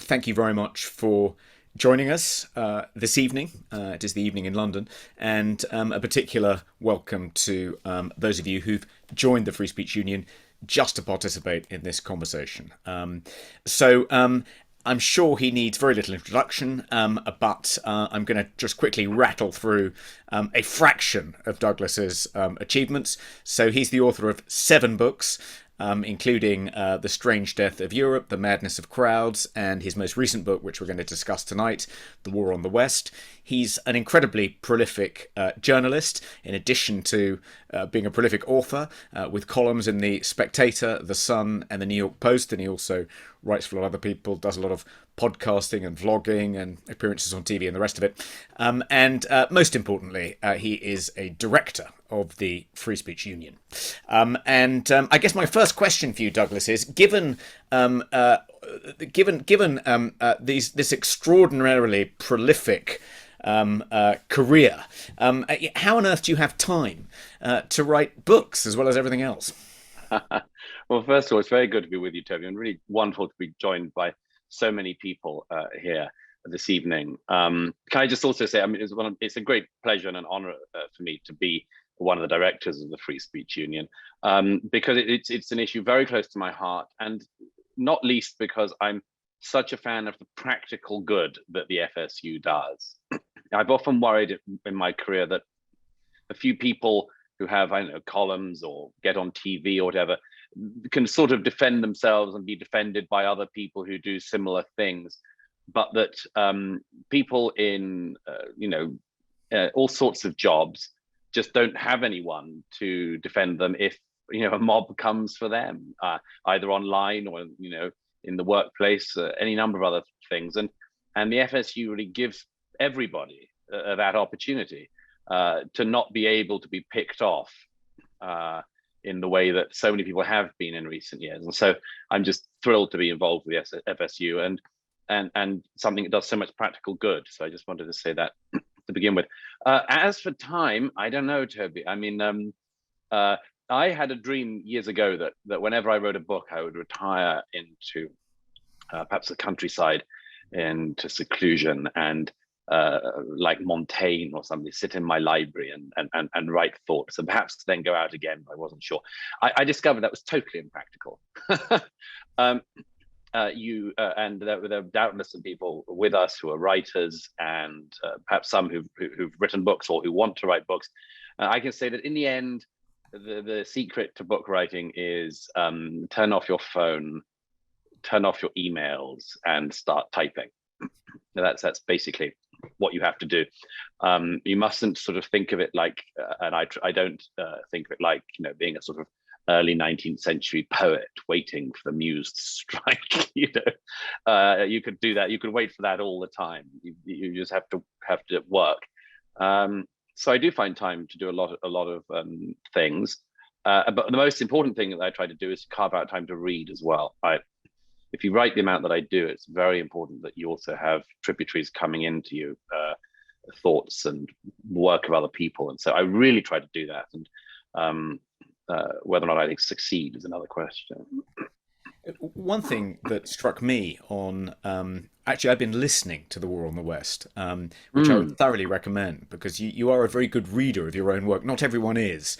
thank you very much for joining us this evening. It is the evening in London, and a particular welcome to those of you who've joined the Free Speech Union just to participate in this conversation. I'm sure he needs very little introduction, but I'm going to just quickly rattle through a fraction of Douglas's achievements. So he's the author of 7 books, including The Strange Death of Europe, The Madness of Crowds, and his most recent book, which we're going to discuss tonight, The War on the West. He's an incredibly prolific journalist, in addition to being a prolific author, with columns in the Spectator, The Sun, and the New York Post, and he also writes for a lot of other people, does a lot of podcasting and vlogging and appearances on TV and the rest of it. Most importantly, he is a director of the Free Speech Union. I guess my first question for you, Douglas, is given this extraordinarily prolific career, how on earth do you have time to write books as well as everything else? Well, first of all, it's very good to be with you, Toby, and really wonderful to be joined by so many people here this evening. Can I just also say, I mean, it's a great pleasure and an honor for me to be one of the directors of the Free Speech Union, because it's an issue very close to my heart, and not least because I'm such a fan of the practical good that the FSU does. I've often worried in my career that a few people who have, I don't know, columns or get on TV or whatever, can sort of defend themselves and be defended by other people who do similar things, but that people in all sorts of jobs just don't have anyone to defend them if a mob comes for them, either online or in the workplace, any number of other things, and the FSU really gives everybody that opportunity to not be able to be picked off in the way that so many people have been in recent years. And so I'm just thrilled to be involved with the FSU and something that does so much practical good. So I just wanted to say that to begin with. As for time, I don't know, Toby. I mean, I had a dream years ago that whenever I wrote a book, I would retire into perhaps the countryside, into seclusion, and like Montaigne or somebody, sit in my library and write thoughts, and perhaps then go out again. I wasn't sure. I discovered that was totally impractical. And there are doubtless some people with us who are writers, and perhaps some who've written books or who want to write books. I can say that in the end, the secret to book writing is turn off your phone, turn off your emails, and start typing. That's basically what you have to do. You mustn't sort of think of it like, and I don't think of it like, being a sort of early 19th century poet waiting for the muse to strike. You could do that. You could wait for that all the time. You just have to work. So I do find time to do a lot of things. But the most important thing that I try to do is carve out time to read as well. If you write the amount that I do, it's very important that you also have tributaries coming into you, thoughts and work of other people. And so I really try to do that. And whether or not I succeed is another question. One thing that struck me on, actually, I've been listening to The War on the West, which I would thoroughly recommend, because you are a very good reader of your own work. Not everyone is,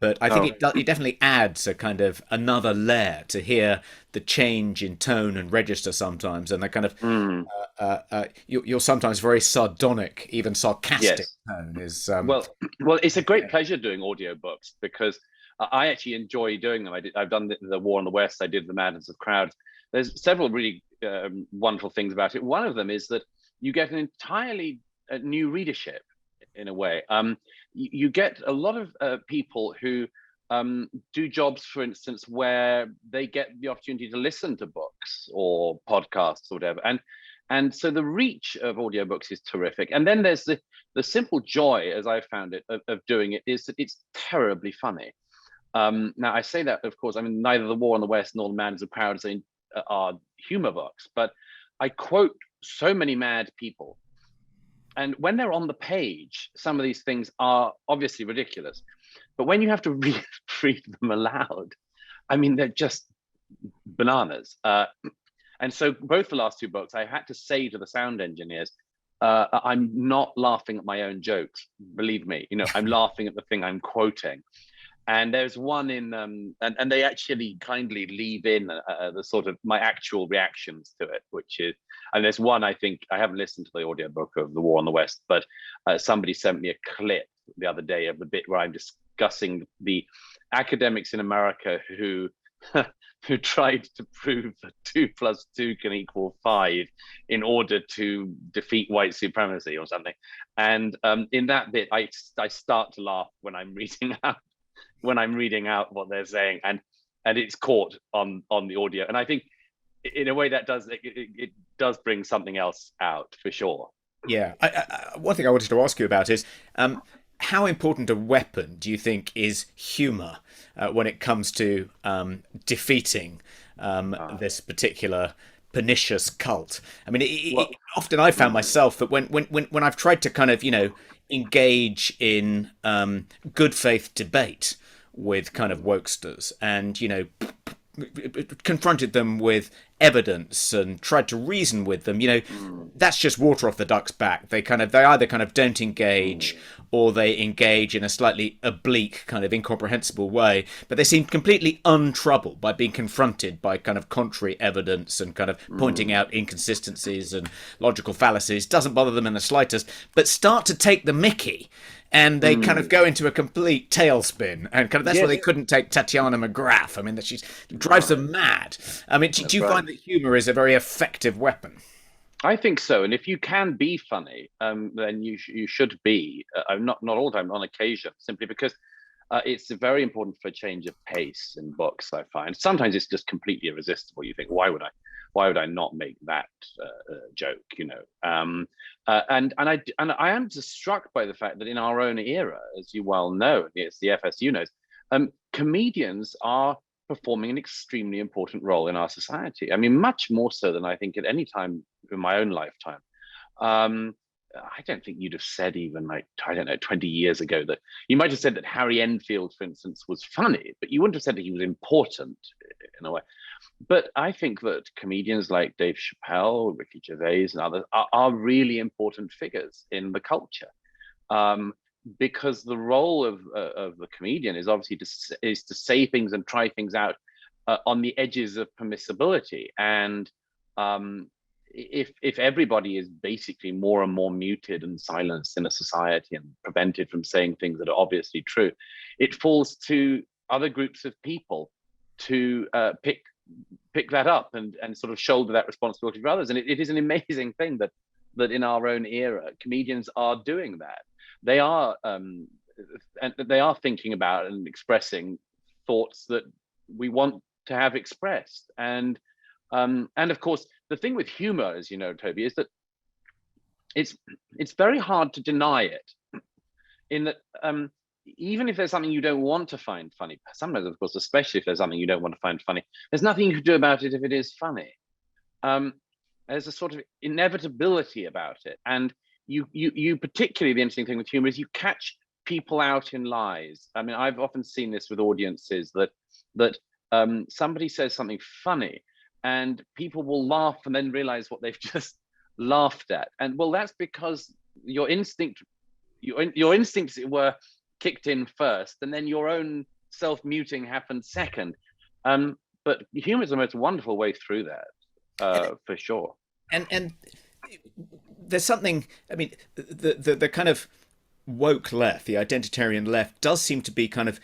but I think it definitely adds a kind of another layer to hear the change in tone and register sometimes, and the kind of you're sometimes very sardonic, even sarcastic tone is. Well, it's a great pleasure doing audiobooks, because I actually enjoy doing them. I've done the War on the West. I did The Madness of Crowds. There's several really wonderful things about it. One of them is that you get an entirely new readership in a way. You get a lot of people who do jobs, for instance, where they get the opportunity to listen to books or podcasts or whatever. And so the reach of audiobooks is terrific. And then there's the simple joy, as I found it, of doing it, is that it's terribly funny. Now, I say that, of course, I mean, neither The War on the West nor The Madness of Crowds are humor books, but I quote so many mad people. And when they're on the page, some of these things are obviously ridiculous. But when you have to read them aloud, I mean, they're just bananas. And so both the last two books, I had to say to the sound engineers, I'm not laughing at my own jokes. Believe me, I'm laughing at the thing I'm quoting. And there's one in, and they actually kindly leave in the sort of my actual reactions to it, which is, and there's one, I think, I haven't listened to the audiobook of The War on the West, but somebody sent me a clip the other day of the bit where I'm discussing the academics in America who who tried to prove that 2 + 2 can equal 5 in order to defeat white supremacy or something. And in that bit, I start to laugh when I'm reading out what they're saying, and it's caught on the audio. And I think in a way that does it does bring something else out for sure. Yeah. One thing I wanted to ask you about is how important a weapon do you think is humor when it comes to defeating this particular pernicious cult? I mean, often I found myself that when I've tried to kind of, engage in good faith debate with kind of wokesters and, confronted them with evidence and tried to reason with them, that's just water off the duck's back. They either kind of don't engage, or they engage in a slightly oblique, kind of incomprehensible way, but they seem completely untroubled by being confronted by kind of contrary evidence and kind of pointing out inconsistencies and logical fallacies. Doesn't bother them in the slightest, but start to take the mickey, and they kind of go into a complete tailspin, and kind of that's why they couldn't take Tatiana McGrath. I mean, that she drives them mad. I mean, do you find that humor is a very effective weapon? I think so, and if you can be funny, then you should be. Not all the time, on occasion, simply because it's very important for a change of pace in books. I find sometimes it's just completely irresistible. You think, why would I not make that joke? And I am just struck by the fact that in our own era, as you well know, it's the FSU knows, comedians are performing an extremely important role in our society. I mean, much more so than I think at any time in my own lifetime. I don't think you'd have said even 20 years ago that you might have said that Harry Enfield, for instance, was funny, but you wouldn't have said that he was important in a way. But I think that comedians like Dave Chappelle, Ricky Gervais, and others are really important figures in the culture. Because the role of the comedian is obviously to say things and try things out on the edges of permissibility. And if everybody is basically more and more muted and silenced in a society and prevented from saying things that are obviously true, it falls to other groups of people to pick that up and sort of shoulder that responsibility for others. And it is an amazing thing that in our own era, comedians are doing that. They are and they are thinking about and expressing thoughts that we want to have expressed. And of course, the thing with humor, as you know, Toby, is that it's very hard to deny it. In that, even if there's something you don't want to find funny, sometimes, of course, especially if there's something you don't want to find funny, there's nothing you can do about it if it is funny. There's a sort of inevitability about it, and you particularly, the interesting thing with humor is you catch people out in lies. I mean, I've often seen this with audiences that somebody says something funny and people will laugh and then realize what they've just laughed at. And well, that's because your instincts were kicked in first, and then your own self-muting happened second. But humor is the most wonderful way through that, for sure. And there's something, I mean, the kind of woke left, the identitarian left, does seem to be kind of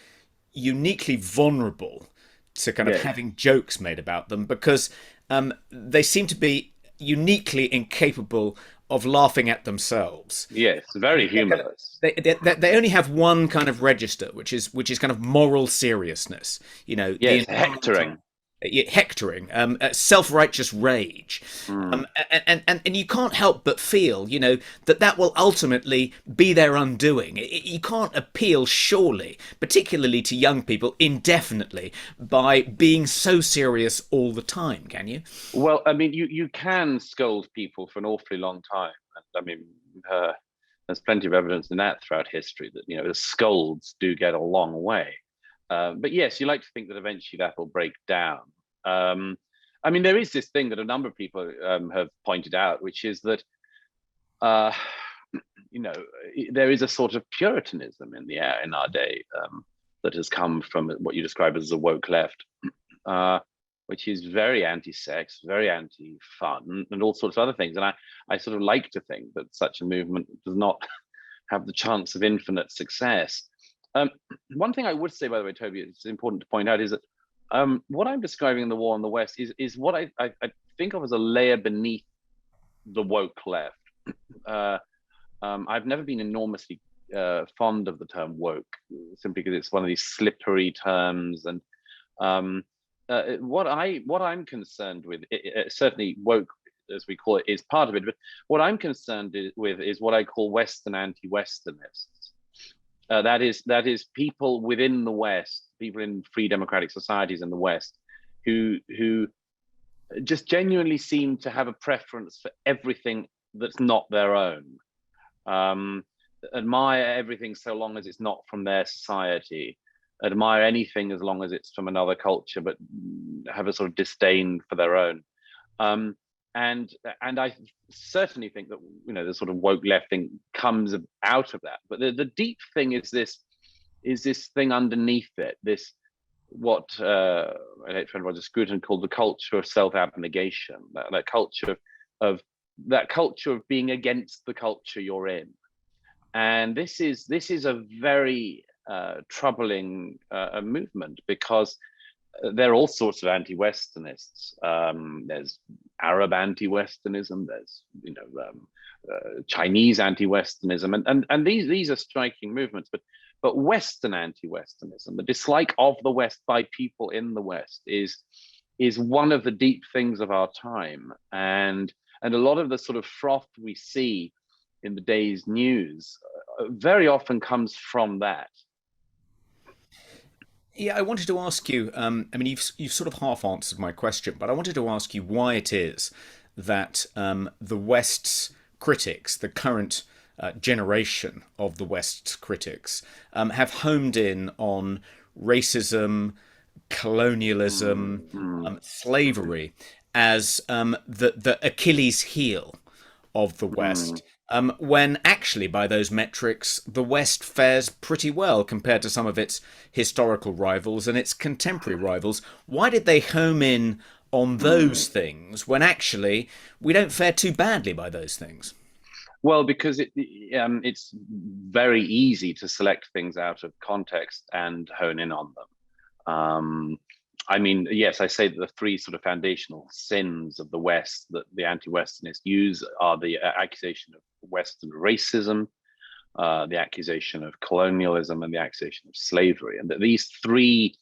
uniquely vulnerable to kind of having jokes made about them, because they seem to be uniquely incapable of laughing at themselves. Yes, very humorless. They only have one kind of register, which is kind of moral seriousness. Yes, hectoring. Hectoring, self-righteous rage, and you can't help but feel, that will ultimately be their undoing. You can't appeal, surely, particularly to young people, indefinitely by being so serious all the time, can you? Well, I mean, you can scold people for an awfully long time. I mean, there's plenty of evidence in that throughout history that the scolds do get a long way. But yes, you like to think that eventually that will break down. I mean, there is this thing that a number of people have pointed out, which is that, uh, there is a sort of puritanism in the air in our day that has come from what you describe as the woke left, which is very anti-sex, very anti-fun, and all sorts of other things. And I sort of like to think that such a movement does not have the chance of infinite success. One thing I would say, by the way, Toby, it's important to point out is that what I'm describing in the war in the West is what I think of as a layer beneath the woke left. I've never been enormously fond of the term woke, simply because it's one of these slippery terms. And what I'm concerned with, certainly woke, as we call it, is part of it. But what I'm concerned with is what I call Western anti-Westernists. That is people within the West, people in free democratic societies in the West, who just genuinely seem to have a preference for everything that's not their own. Admire everything so long as it's not from their society. Admire anything as long as it's from another culture, but have a sort of disdain for their own. And I certainly think that the sort of woke left thing comes out of that. But the deep thing is this thing underneath it. This what my late friend Roger Scruton called the culture of self-abnegation. That culture of being against the culture you're in. And this is a very troubling movement, because there are all sorts of anti-Westernists. There's Arab anti-Westernism. There's Chinese anti-Westernism, and these are striking movements. But Western anti-Westernism, the dislike of the West by people in the West, is one of the deep things of our time, and a lot of the sort of froth we see in the day's news very often comes from that. Yeah, I wanted to ask you. I mean, you've sort of half answered my question, but I wanted to ask you why it is that the West's critics, the current generation of the West's critics, have homed in on racism, colonialism, slavery as the Achilles heel of the West. When actually, by those metrics, the West fares pretty well compared to some of its historical rivals and its contemporary rivals. Why did they home in on those things when actually we don't fare too badly by those things? Well, because it's very easy to select things out of context and hone in on them. I mean, yes, I say that the three sort of foundational sins of the West that the anti-Westernists use are the accusation of Western racism, the accusation of colonialism, and the accusation of slavery. And that these three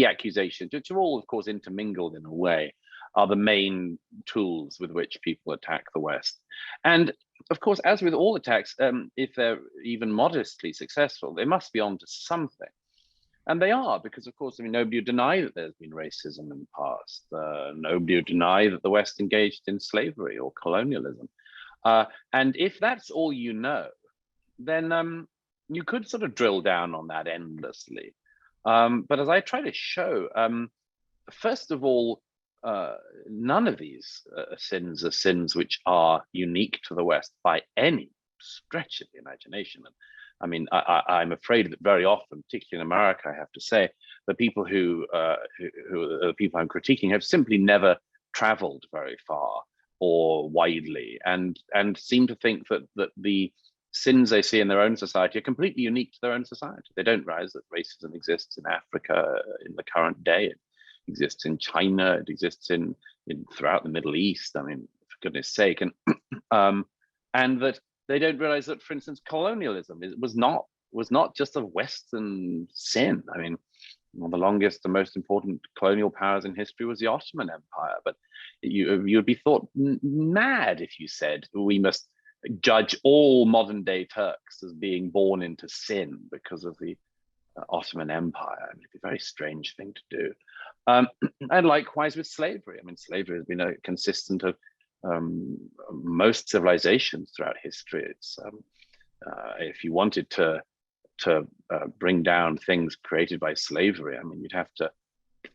accusations, which are all, of course, intermingled in a way, are the main tools with which people attack the West. And of course, as with all attacks, if they're even modestly successful, they must be onto something. And they are, because, of course, I mean, nobody would deny that there's been racism in the past. Nobody would deny that the West engaged in slavery or colonialism. And if that's all you know, then you could sort of drill down on that endlessly. But as I try to show, first of all, none of these sins are sins which are unique to the West by any stretch of the imagination. And I mean, I'm afraid that very often, particularly in America, I have to say, the people who the people I'm critiquing have simply never traveled very far or widely, and seem to think that the sins they see in their own society are completely unique to their own society. They don't realize that racism exists in Africa in the current day. It exists in China. It exists in throughout the Middle East. I mean, for goodness sake, and that they don't realize that, for instance, colonialism was not just a Western sin. I mean, one of the longest and most important colonial powers in history was the Ottoman Empire. But you would be thought mad if you said we must judge all modern day Turks as being born into sin because of the Ottoman Empire. I mean, it'd be a very strange thing to do. And likewise with slavery. I mean, slavery has been a consistent of most civilizations throughout history. It's if you wanted to bring down things created by slavery, I mean, you'd have to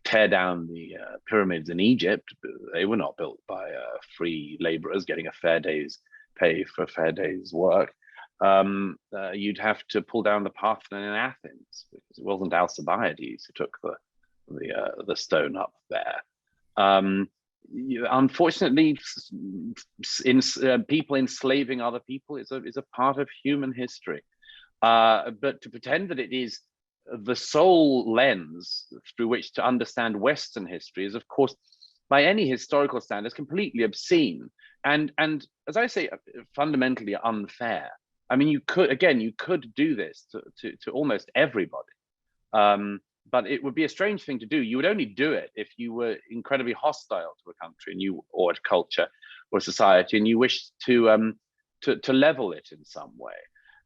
tear down the pyramids in Egypt. They were not built by free laborers getting a fair day's pay for a fair day's work. You'd have to pull down the Parthenon in Athens, because it wasn't Alcibiades who took the stone up there. Unfortunately, people enslaving other people is a part of human history. But to pretend that it is the sole lens through which to understand Western history is, of course, by any historical standards, completely obscene and as I say, fundamentally unfair. I mean, you could do this to almost everybody, but it would be a strange thing to do. You would only do it if you were incredibly hostile to a country or a culture or a society, and you wished to level it in some way.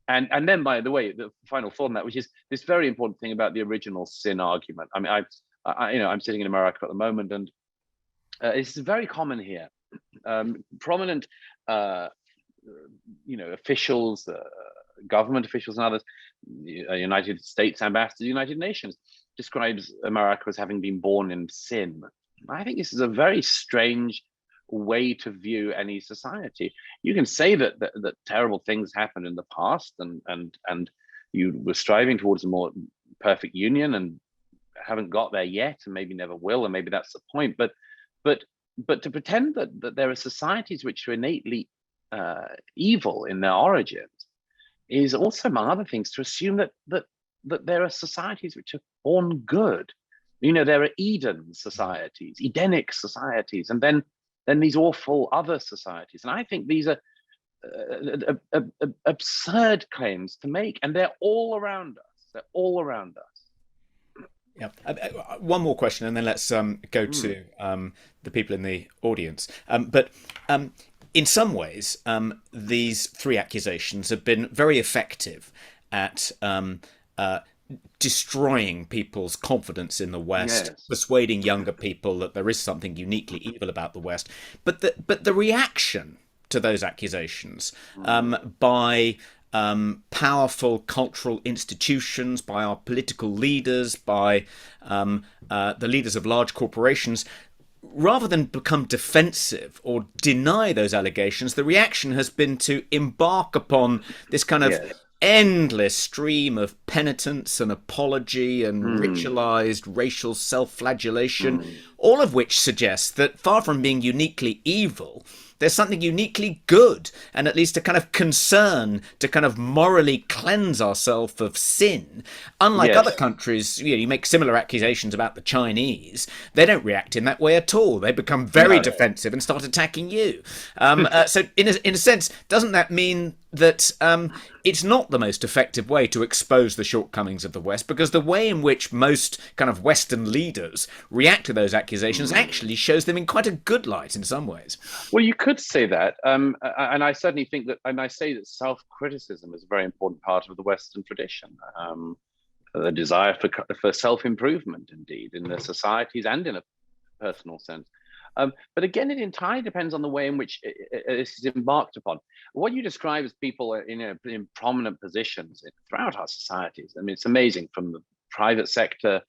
And then, by the way, the final thought on that, which is this very important thing about the original sin argument. I mean, I'm sitting in America at the moment, and it's very common here. Prominent, officials, government officials, and others, United States ambassadors, United Nations, describes America as having been born in sin. I think this is a very strange way to view any society. You can say that terrible things happened in the past, and you were striving towards a more perfect union and haven't got there yet, and maybe never will, and maybe that's the point. But to pretend that there are societies which are innately evil in their origins is also, among other things, to assume that there are societies which are born good. There are Eden societies, Edenic societies, and then these awful other societies. And I think these are absurd claims to make, and they're all around us. They're all around us. Yeah. One more question, and then let's go to the people in the audience. But in some ways, these three accusations have been very effective at destroying people's confidence in the West, Yes. persuading younger people that there is something uniquely evil about the West. But the reaction to those accusations by powerful cultural institutions, by our political leaders, by the leaders of large corporations, rather than become defensive or deny those allegations, the reaction has been to embark upon this kind of endless stream of penitence and apology and ritualized racial self-flagellation, all of which suggests that far from being uniquely evil, there's something uniquely good, and at least a kind of concern to kind of morally cleanse ourselves of sin. Unlike other countries, you make similar accusations about the Chinese, they don't react in that way at all. They become very defensive and start attacking you. So in a sense, doesn't that mean that it's not the most effective way to expose the shortcomings of the West, because the way in which most kind of Western leaders react to those accusations actually shows them in quite a good light in some ways? Well, you could say that, and I certainly think that, and I say that self-criticism is a very important part of the Western tradition. The desire for self-improvement, indeed, in the societies and in a personal sense. But again, it entirely depends on the way in which this is embarked upon. What you describe as people in prominent positions throughout our societies, I mean, it's amazing, from the private sector,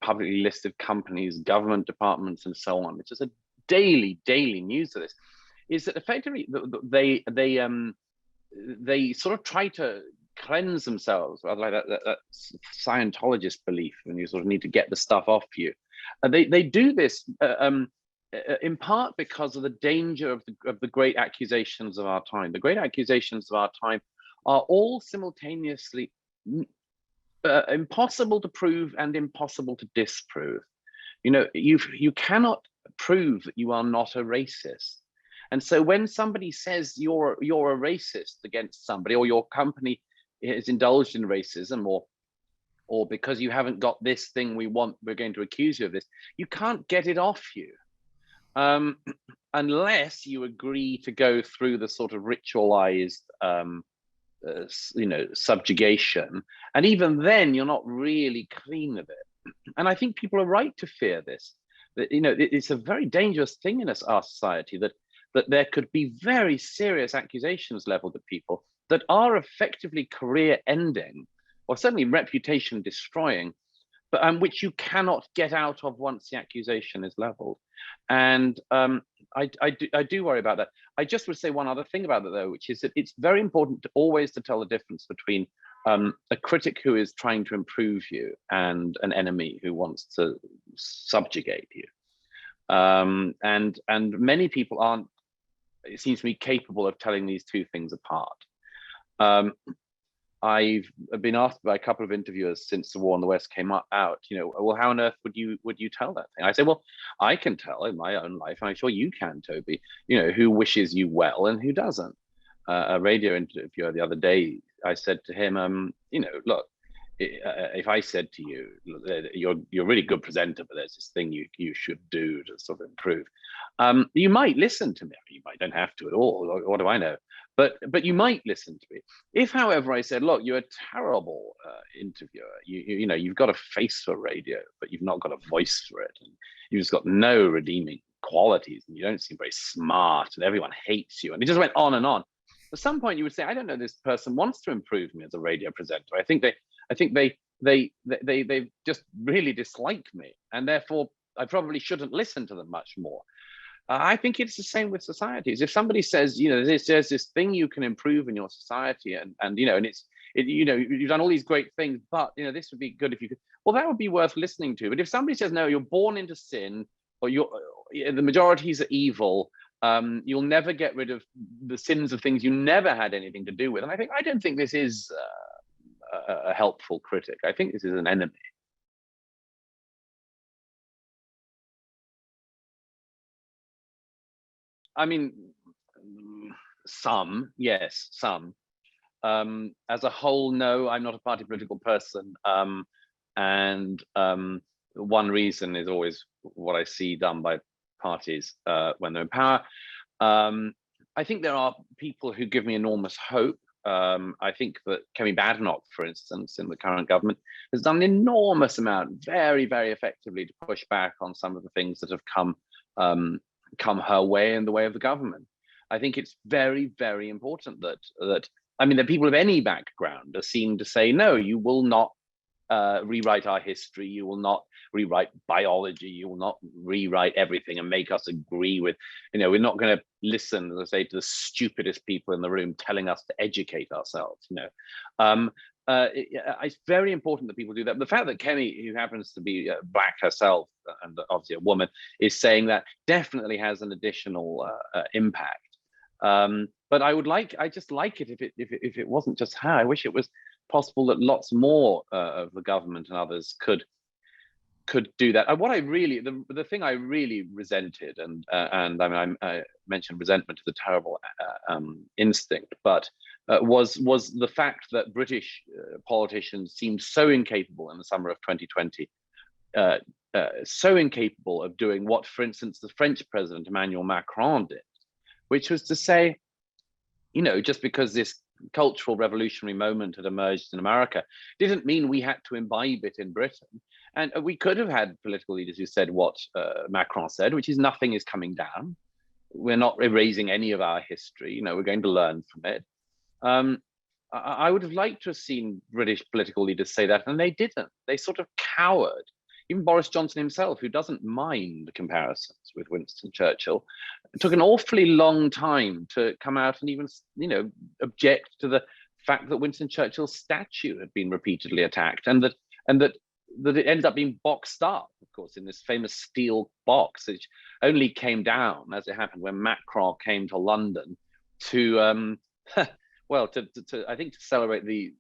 publicly listed companies, government departments, and so on, which is a daily news of this, is that effectively they sort of try to cleanse themselves, rather like that Scientologist belief, when you sort of need to get the stuff off you. They do this in part because of the danger of the great accusations of our time. The great accusations of our time are all simultaneously impossible to prove and impossible to disprove. You cannot prove that you are not a racist. And so when somebody says you're a racist against somebody, or your company is indulged in racism, or because you haven't got this thing we want, we're going to accuse you of this, you can't get it off you. Unless you agree to go through the sort of ritualized, subjugation, and even then you're not really clean of it. And I think people are right to fear this. That it's a very dangerous thing in our society that there could be very serious accusations leveled at people that are effectively career-ending, or certainly reputation-destroying, but which you cannot get out of once the accusation is leveled. And I do worry about that. I just would say one other thing about that, though, which is that it's very important to always to tell the difference between a critic who is trying to improve you and an enemy who wants to subjugate you. And many people aren't, it seems to me, capable of telling these two things apart. I've been asked by a couple of interviewers since the war in the West came out, well, how on earth would you tell that thing? I say, well, I can tell in my own life, and I'm sure you can, Toby, who wishes you well and who doesn't. A radio interviewer the other day, I said to him, look, if I said to you, you're a really good presenter, but there's this thing you should do to sort of improve, you might listen to me. You don't have to at all. What do I know? But you might listen to me. If, however, I said, look, you're a terrible interviewer. You've got a face for radio, but you've not got a voice for it, and you've just got no redeeming qualities, and you don't seem very smart, and everyone hates you, and it just went on and on. At some point, you would say, I don't know, this person wants to improve me as a radio presenter. I think they just really dislike me, and therefore I probably shouldn't listen to them much more. I think it's the same with societies. If somebody says, there's this thing you can improve in your society, and you've done all these great things, but this would be good if you could. Well, that would be worth listening to. But if somebody says, no, you're born into sin, or the majorities are evil, you'll never get rid of the sins of things you never had anything to do with, and I don't think this is a helpful critic. I think this is an enemy. I mean, some, yes, some. As a whole, no, I'm not a party political person. And one reason is always what I see done by parties when they're in power. I think there are people who give me enormous hope. I think that Kemi Badenoch, for instance, in the current government, has done an enormous amount, very, very effectively, to push back on some of the things that have come her way in the way of the government. I think it's very, very important that that people of any background are seen to say, no, you will not rewrite our history, you will not rewrite biology, you will not rewrite everything and make us agree with, we're not going to listen, as I say, to the stupidest people in the room telling us to educate ourselves. It's very important that people do that. The fact that Kemi, who happens to be black herself and obviously a woman, is saying that definitely has an additional impact. But I just like it if it wasn't just her. I wish it was possible that lots more of the government and others could do that. And what I really, the thing I really resented, and I mentioned resentment as a terrible instinct, but was the fact that British politicians seemed so incapable in the summer of 2020, so incapable of doing what, for instance, the French president Emmanuel Macron did, which was to say, just because this cultural revolutionary moment had emerged in America didn't mean we had to imbibe it in Britain. And we could have had political leaders who said what Macron said, which is nothing is coming down. We're not erasing any of our history. We're going to learn from it. I would have liked to have seen British political leaders say that, and they didn't. They sort of cowered. Even Boris Johnson himself, who doesn't mind comparisons with Winston Churchill, it took an awfully long time to come out and even, object to the fact that Winston Churchill's statue had been repeatedly attacked, and that it ended up being boxed up, of course, in this famous steel box, which only came down, as it happened, when Macron came to London to I think to celebrate the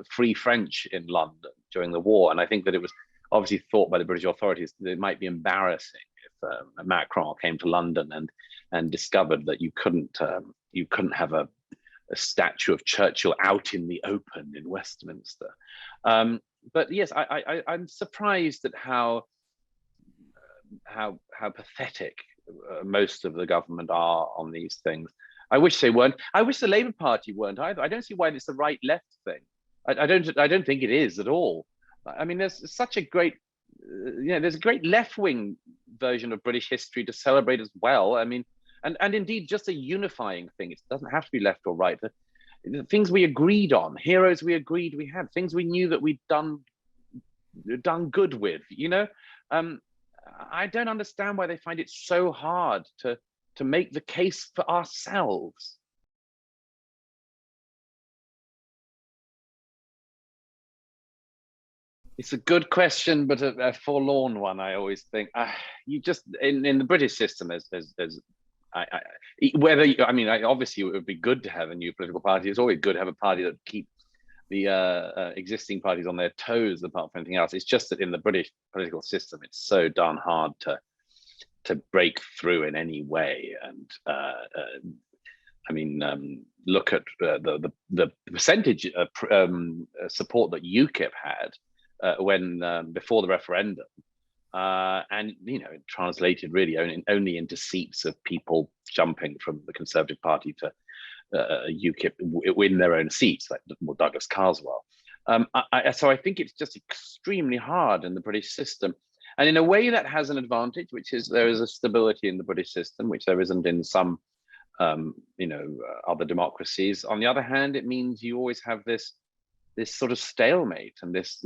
Free French in London during the war. And I think that it was obviously thought by the British authorities that it might be embarrassing if Macron came to London and discovered that you couldn't have a statue of Churchill out in the open in Westminster. But yes, I'm surprised at how pathetic most of the government are on these things. I wish they weren't. I wish the Labour Party weren't either. I don't see why it's the right-left thing. I don't think it is at all. I mean, there's such a great, there's a great left-wing version of British history to celebrate as well. I mean, and indeed just a unifying thing. It doesn't have to be left or right. The things we agreed on, heroes we agreed we had, things we knew that we'd done done good with. I don't understand why they find it so hard to make the case for ourselves. It's a good question, but a forlorn one. I always think you just in the British system, there's whether obviously it would be good to have a new political party. It's always good to have a party that keeps the existing parties on their toes, apart from anything else. It's just that in the British political system, it's so darn hard to break through in any way. And look at the percentage of support that UKIP had when before the referendum, and it translated really only into seats of people jumping from the Conservative Party to UKIP win their own seats, like Douglas Carswell. So I think it's just extremely hard in the British system. And in a way that has an advantage, which is there is a stability in the British system, which there isn't in some other democracies. On the other hand, it means you always have this sort of stalemate and this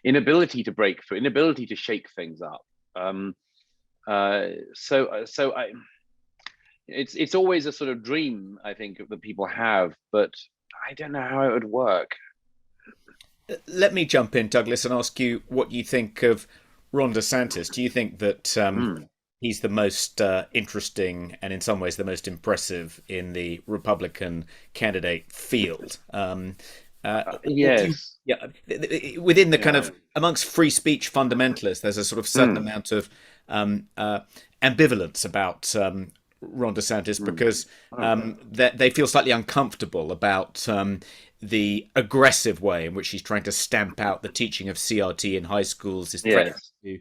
inability to break through, inability to shake things up. It's always a sort of dream, I think, that people have, but I don't know how it would work. Let me jump in, Douglas, and ask you what you think of Ron DeSantis. Do you think that he's the most interesting and in some ways the most impressive in the Republican candidate field? Yes. Within the kind of amongst free speech fundamentalists, there's a sort of certain amount of ambivalence about Ron DeSantis because they feel slightly uncomfortable about the aggressive way in which he's trying to stamp out the teaching of CRT in high schools, is threatening to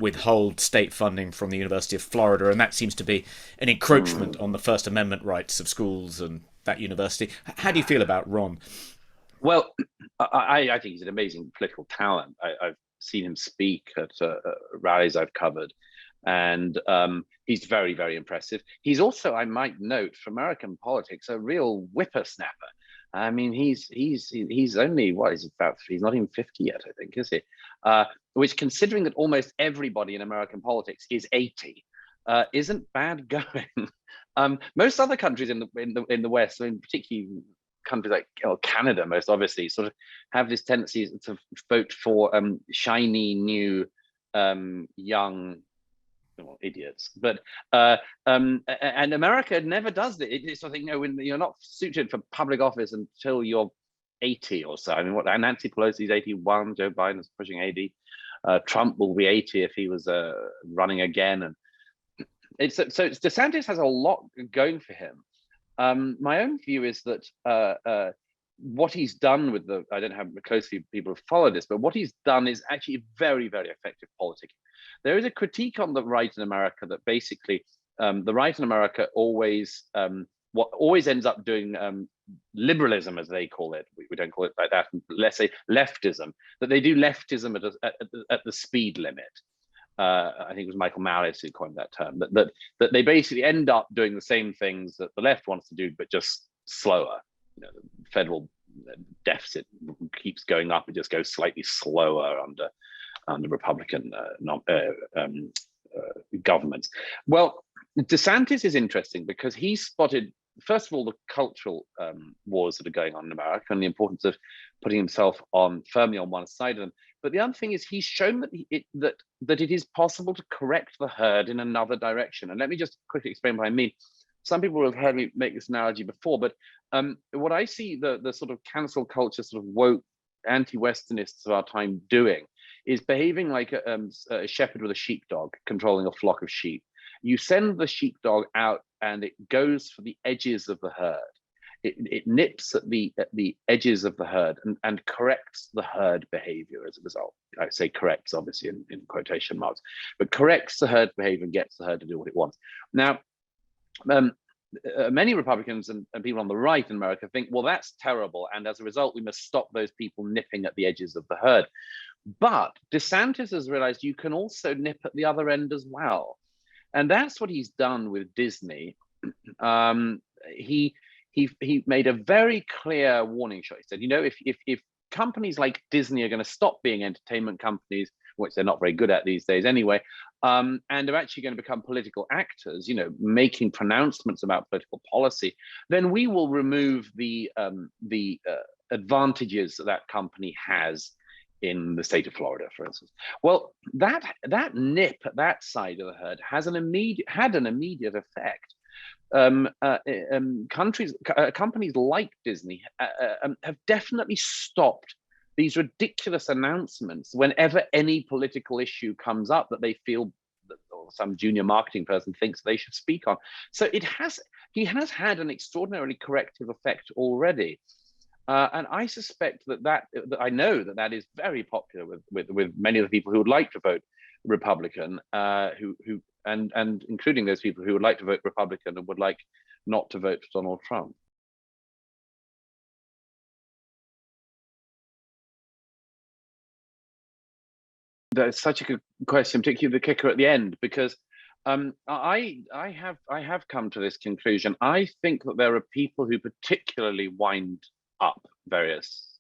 withhold state funding from the University of Florida, and that seems to be an encroachment on the First Amendment rights of schools and that university. How do you feel about Ron? Well, I think he's an amazing political talent. I've seen him speak at rallies I've covered, and he's very, very impressive. He's also, I might note, for American politics, a real whippersnapper. I mean, he's only he's not even 50 yet, I think, is he? Which, considering that almost everybody in American politics is 80, isn't bad going. Most other countries in the West, I mean, particularly countries like Canada, most obviously, sort of have this tendency to vote for shiny new young idiots, but and America never does it. It's sort of thing, when you're not suited for public office until you're 80 or so. I mean, Nancy Pelosi's 81, Joe Biden's pushing 80, Trump will be 80 if he was running again, and DeSantis has a lot going for him. My own view is that what he's done with I don't know how closely people have followed this, but what he's done is actually very, very effective politicking. There is a critique on the right in America that basically the right in America always ends up doing liberalism, as they call it. We don't call it like that. Let's say leftism. That they do leftism at the speed limit. I think it was Michael Malice who coined that term. That they basically end up doing the same things that the left wants to do, but just slower. The federal deficit keeps going up; it just goes slightly slower under Republican governments. Well, DeSantis is interesting because he spotted, first of all, the cultural wars that are going on in America and the importance of putting himself firmly on one side of them. But the other thing is he's shown that it is possible to correct the herd in another direction. And let me just quickly explain what I mean. Some people will have heard me make this analogy before, but what I see the sort of cancel culture, sort of woke anti-Westernists of our time doing is behaving like a shepherd with a sheepdog controlling a flock of sheep. You send the sheepdog out and it goes for the edges of the herd. It nips at the edges of the herd and corrects the herd behavior as a result. I say corrects, obviously, in quotation marks, but corrects the herd behavior and gets the herd to do what it wants. Now, many Republicans and people on the right in America think, well, that's terrible, and as a result, we must stop those people nipping at the edges of the herd. But DeSantis has realized you can also nip at the other end as well. And that's what he's done with Disney. He made a very clear warning shot. He said, if companies like Disney are going to stop being entertainment companies, which they're not very good at these days anyway, and are actually going to become political actors, making pronouncements about political policy, then we will remove the advantages that company has in the state of Florida, for instance. Well, that nip at that side of the herd had an immediate effect. Companies like Disney have definitely stopped these ridiculous announcements whenever any political issue comes up that they feel that, or some junior marketing person thinks they should speak on. So he has had an extraordinarily corrective effect already. And I suspect that I know that is very popular with many of the people who would like to vote Republican, and including those people who would like to vote Republican and would like not to vote for Donald Trump. That's such a good question, particularly the kicker at the end, because I have come to this conclusion. I think that there are people who particularly wind up various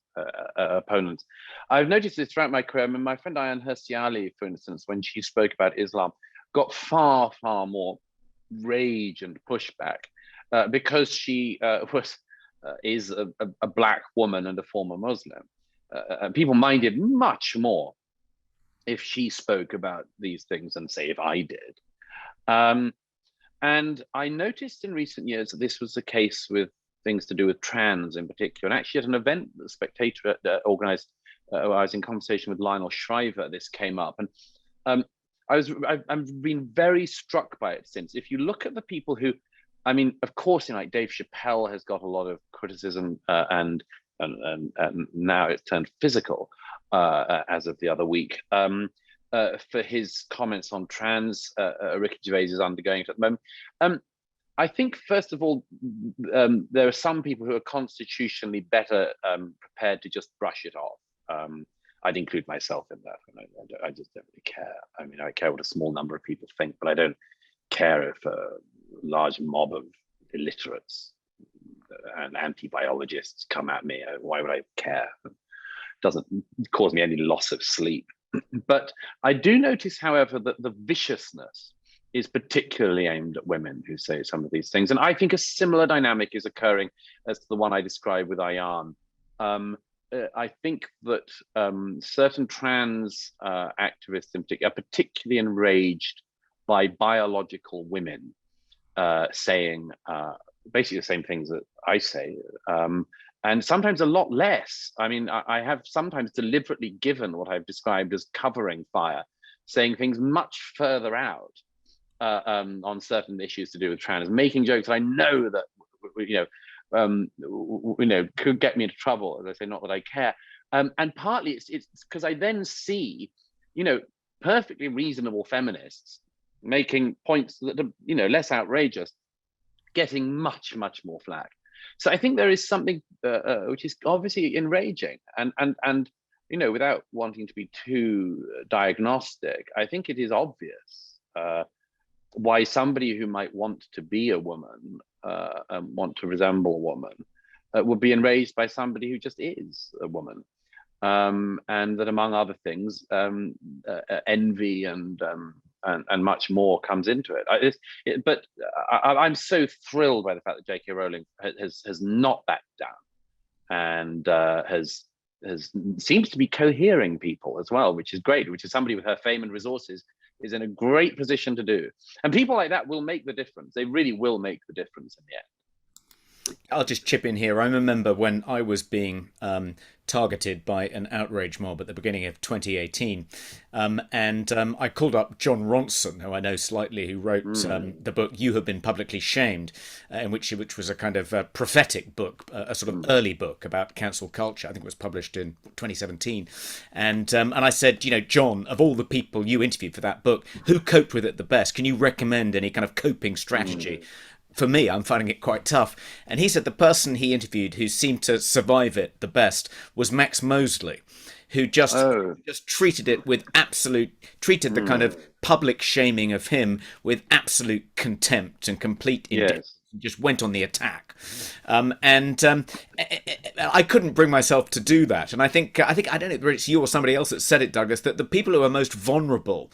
opponents. I've noticed this throughout my career. I mean, my friend Ayaan Hirsi Ali, for instance, when she spoke about Islam, got far more rage and pushback because she is a black woman and a former Muslim. People minded much more if she spoke about these things than, say, if I did. And I noticed in recent years that this was the case with things to do with trans in particular. And actually at an event that Spectator organized, I was in conversation with Lionel Shriver, this came up. And I've been very struck by it since. If you look at the people who, I mean, of course, like Dave Chappelle has got a lot of criticism and now it's turned physical as of the other week for his comments on trans. Ricky Gervais is undergoing it at the moment. I think, first of all, there are some people who are constitutionally better prepared to just brush it off. I'd include myself in that. And I just don't really care. I mean, I care what a small number of people think, but I don't care if a large mob of illiterates and anti-biologists come at me. Why would I care? It doesn't cause me any loss of sleep. But I do notice, however, that the viciousness is particularly aimed at women who say some of these things. And I think a similar dynamic is occurring as to the one I described with Ayaan. I think that certain trans activists in particular are particularly enraged by biological women saying basically the same things that I say, and sometimes a lot less. I mean, I have sometimes deliberately given what I've described as covering fire, saying things much further out on certain issues to do with trans, making jokes I know that could get me into trouble. As I say, not that I care. And partly it's because I then see, perfectly reasonable feminists making points that are, less outrageous, getting much more flack. So I think there is something which is obviously enraging, and without wanting to be too diagnostic, I think it is obvious why somebody who might want to be a woman, want to resemble a woman, would be enraged by somebody who just is a woman, and that among other things, envy and much more comes into it. But I'm so thrilled by the fact that J.K. Rowling has not backed down and seems to be cohering people as well, which is great. Which is somebody with her fame and resources is in a great position to do. And people like that will make the difference. They really will make the difference in the end. I'll just chip in here. I remember when I was being targeted by an outrage mob at the beginning of 2018, and I called up John Ronson, who I know slightly, who wrote the book "You Have Been Publicly Shamed," which was a kind of prophetic book, a sort of early book about cancel culture. I think it was published in 2017, and I said, John, of all the people you interviewed for that book, who coped with it the best? Can you recommend any kind of coping strategy? For me, I'm finding it quite tough. And he said the person he interviewed who seemed to survive it the best was Max Mosley, who just treated it with treated the kind of public shaming of him with absolute contempt and complete indifference. Just went on the attack, and I couldn't bring myself to do that. And I think I don't know whether it's you or somebody else that said it, Douglas, that the people who are most vulnerable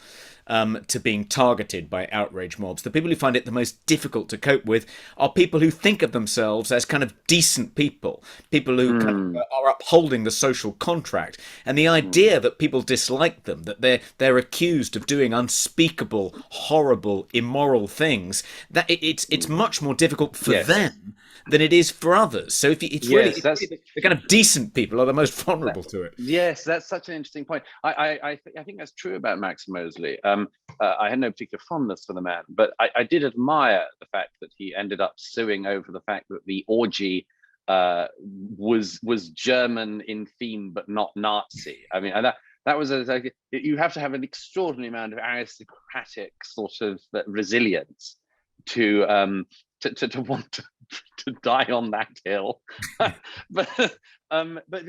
to being targeted by outrage mobs, the people who find it the most difficult to cope with, are people who think of themselves as kind of decent people who kind of are upholding the social contract. And the idea that people dislike them, that they're accused of doing unspeakable, horrible, immoral things, that it's much more difficult for them than it is for others. So if it's really the kind of decent people are the most vulnerable to it. Yes, that's such an interesting point. I think that's true about Max Mosley. I had no particular fondness for the man, but I did admire the fact that he ended up suing over the fact that the orgy was German in theme but not Nazi. I mean, that was you have to have an extraordinary amount of aristocratic sort of resilience to want to die on that hill. but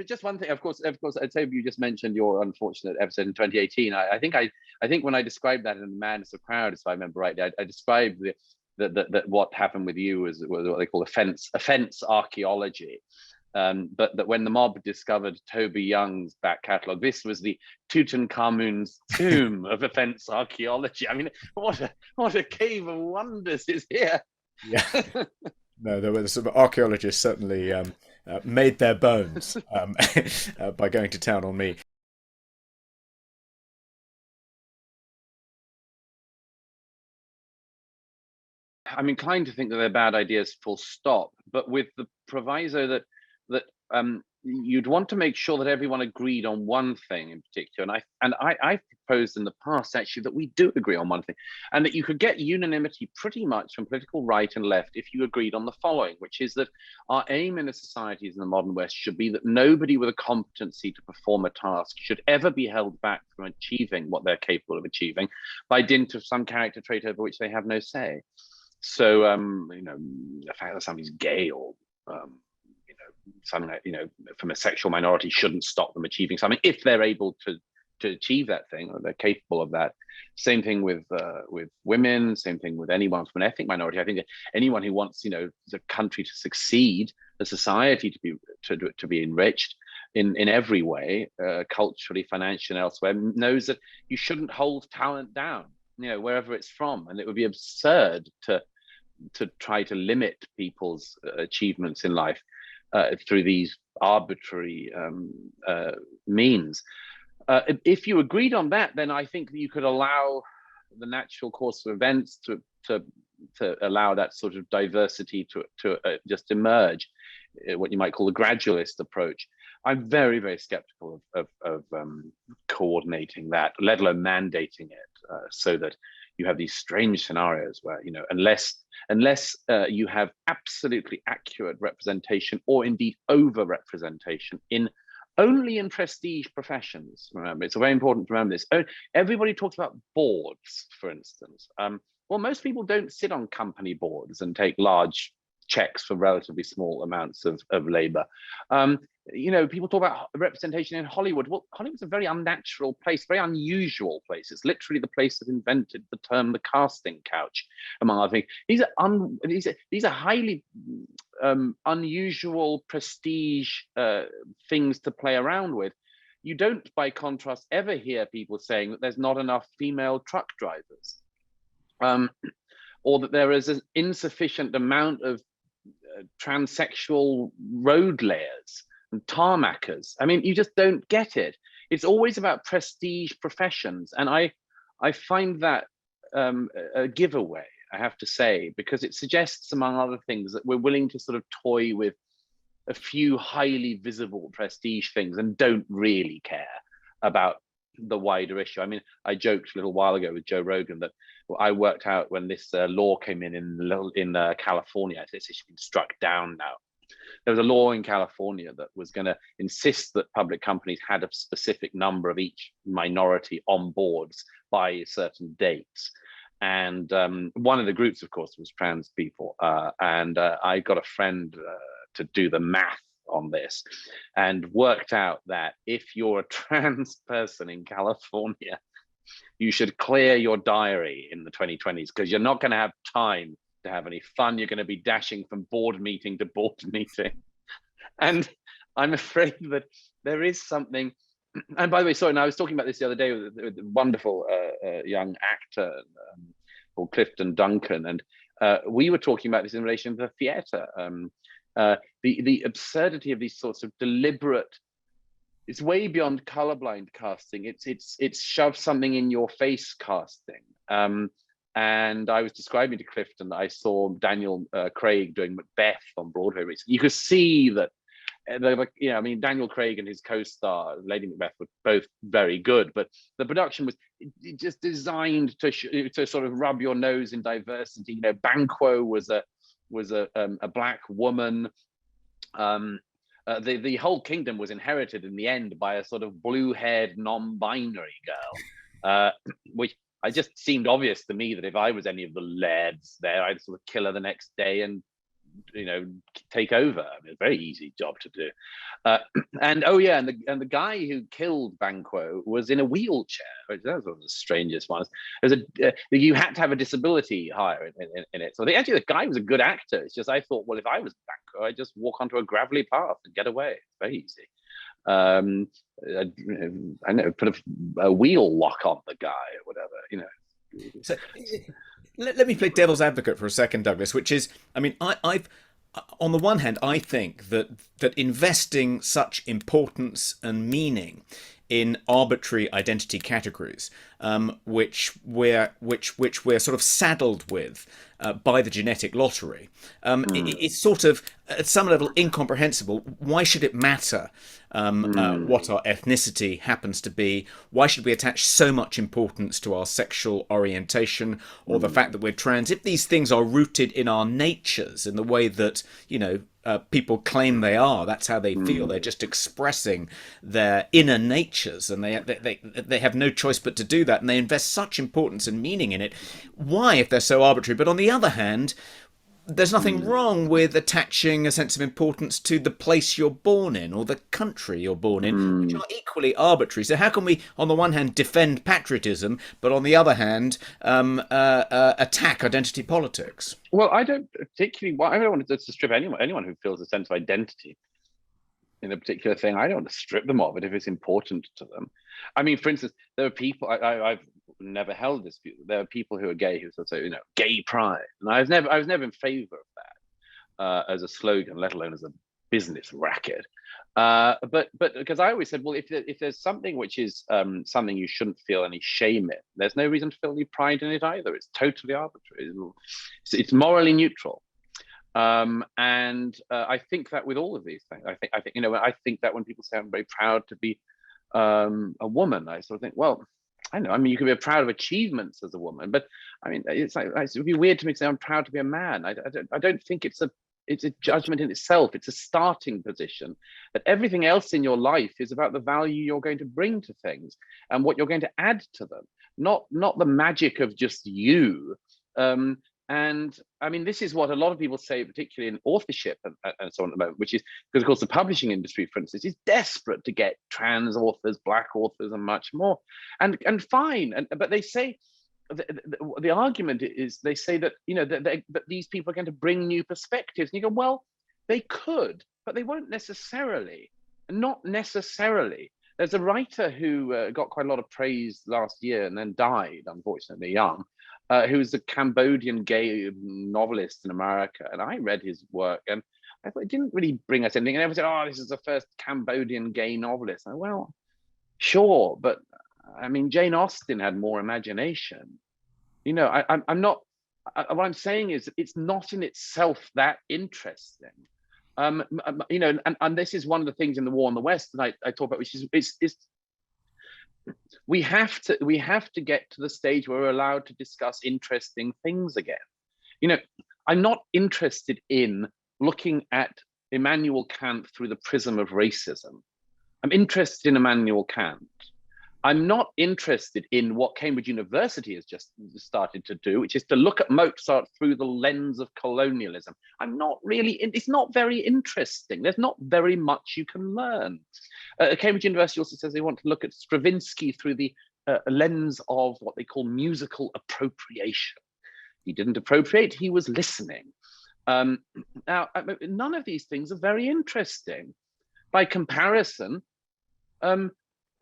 just one thing, of course, Toby, you just mentioned your unfortunate episode in 2018. I think when I described that in The Madness of Crowd, if I remember rightly, I described that what happened with you was what they call offense archaeology. But that when the mob discovered Toby Young's back catalogue, this was the Tutankhamun's tomb of offense archaeology. I mean, what a cave of wonders is here. Yeah. No, there were some archaeologists certainly made their bones by going to town on me. I'm inclined to think that they're bad ideas, full stop. But with the proviso that you'd want to make sure that everyone agreed on one thing in particular, and I've proposed in the past actually that we do agree on one thing, and that you could get unanimity pretty much from political right and left if you agreed on the following, which is that our aim in the societies in the modern West should be that nobody with a competency to perform a task should ever be held back from achieving what they're capable of achieving by dint of some character trait over which they have no say. So, the fact that somebody's gay or something like, from a sexual minority shouldn't stop them achieving something if they're able to achieve that thing, or they're capable of that. Same thing with women, same thing with anyone from an ethnic minority. I think that anyone who wants, the country to succeed, the society to be enriched in every way, culturally, financially, and elsewhere, knows that you shouldn't hold talent down, wherever it's from. And it would be absurd to try to limit people's achievements in life through these arbitrary means. If you agreed on that, then I think that you could allow the natural course of events to allow that sort of diversity to just emerge, what you might call the gradualist approach. I'm very, very skeptical of coordinating that, let alone mandating it, so that you have these strange scenarios where, unless you have absolutely accurate representation, or indeed over-representation only in prestige professions. Remember, it's very important to remember this. Everybody talks about boards, for instance. Well, most people don't sit on company boards and take large checks for relatively small amounts of labor. People talk about representation in Hollywood. Well, Hollywood's a very unnatural place, very unusual place. It's literally the place that invented the term the casting couch, among other things. These are highly unusual prestige things to play around with. You don't, by contrast, ever hear people saying that there's not enough female truck drivers, or that there is an insufficient amount of transsexual road layers and tarmackers. I mean, you just don't get it. It's always about prestige professions, and I find that a giveaway, I have to say, because it suggests, among other things, that we're willing to sort of toy with a few highly visible prestige things and don't really care about the wider issue. I mean, I joked a little while ago with Joe Rogan that I worked out when this law came in California. It's been struck down now. There was a law in California that was going to insist that public companies had a specific number of each minority on boards by certain dates. And one of the groups, of course, was trans people. And I got a friend to do the math on this and worked out that if you're a trans person in California, you should clear your diary in the 2020s, because you're not going to have time to have any fun. You're going to be dashing from board meeting to board meeting. And I'm afraid that there is something. And by the way, sorry, and I was talking about this the other day with a wonderful young actor called Clifton Duncan, and we were talking about this in relation to the theatre. The absurdity of these sorts of deliberate. It's way beyond colorblind casting. It's shove something in your face casting. And I was describing to Clifton that I saw Daniel Craig doing Macbeth on Broadway recently. You could see that. I mean, Daniel Craig and his co-star Lady Macbeth were both very good, but the production was just designed to sort of rub your nose in diversity. You know, Banquo was a black woman. The whole kingdom was inherited in the end by a sort of blue-haired, non-binary girl, which I just seemed obvious to me that if I was any of the lairds there, I'd sort of kill her the next day and take over. I mean, a very easy job to do. And the guy who killed Banquo was in a wheelchair, which that was one of the strangest ones. You had to have a disability higher in it. So actually the guy was a good actor. It's just I thought, well, if I was Banquo, I'd just walk onto a gravelly path and get away. It's very easy. I know, put a wheel lock on the guy or whatever. So let me play devil's advocate for a second, Douglas, which is, I mean, I've on the one hand, I think that investing such importance and meaning in arbitrary identity categories, which we're sort of saddled with by the genetic lottery, it's sort of at some level incomprehensible. Why should it matter what our ethnicity happens to be? Why should we attach so much importance to our sexual orientation or the fact that we're trans? If these things are rooted in our natures, in the way that, people claim they are, that's how they feel. They're just expressing their inner natures, and they have no choice but to do that, and they invest such importance and meaning in it. Why, if they're so arbitrary? But on the other hand, there's nothing wrong with attaching a sense of importance to the place you're born in or the country you're born in, which are equally arbitrary. So how can we, on the one hand, defend patriotism, but on the other hand, attack identity politics? Well, I don't want to strip anyone who feels a sense of identity in a particular thing. I don't want to strip them of it if it's important to them. I mean, for instance, there are people I've never held this view. There are people who are gay who sort of say, gay pride, and I was never in favour of that as a slogan, let alone as a business racket. But because I always said, well, if there's something which is something you shouldn't feel any shame in, there's no reason to feel any pride in it either. It's totally arbitrary. It's morally neutral. And I think that with all of these things, I think that when people say I'm very proud to be a woman, I sort of think, well, I know. I mean, you can be proud of achievements as a woman, but I mean, it would be weird to me to say I'm proud to be a man. I don't think it's a judgment in itself. It's a starting position. That everything else in your life is about the value you're going to bring to things and what you're going to add to them, not the magic of just you. And I mean, this is what a lot of people say, particularly in authorship and so on at the moment, which is because, of course, the publishing industry, for instance, is desperate to get trans authors, black authors, and much more. And fine, but they say the argument is they say that that these people are going to bring new perspectives. And you go, well, they could, but they won't necessarily. Not necessarily. There's a writer who got quite a lot of praise last year and then died, unfortunately, young. Who's a Cambodian gay novelist in America. And I read his work and I thought it didn't really bring us anything. And everyone said, oh, this is the first Cambodian gay novelist. And well, sure, but I mean, Jane Austen had more imagination. I'm not, what I'm saying is it's not in itself that interesting. And this is one of the things in the War in the West that I talk about, which is we have to get to the stage where we're allowed to discuss interesting things again. I'm not interested in looking at Immanuel Kant through the prism of racism. I'm interested in Immanuel Kant. I'm not interested in what Cambridge University has just started to do, which is to look at Mozart through the lens of colonialism. It's not very interesting. There's not very much you can learn. Cambridge University also says they want to look at Stravinsky through the lens of what they call musical appropriation. He didn't appropriate, he was listening. Now, none of these things are very interesting. By comparison,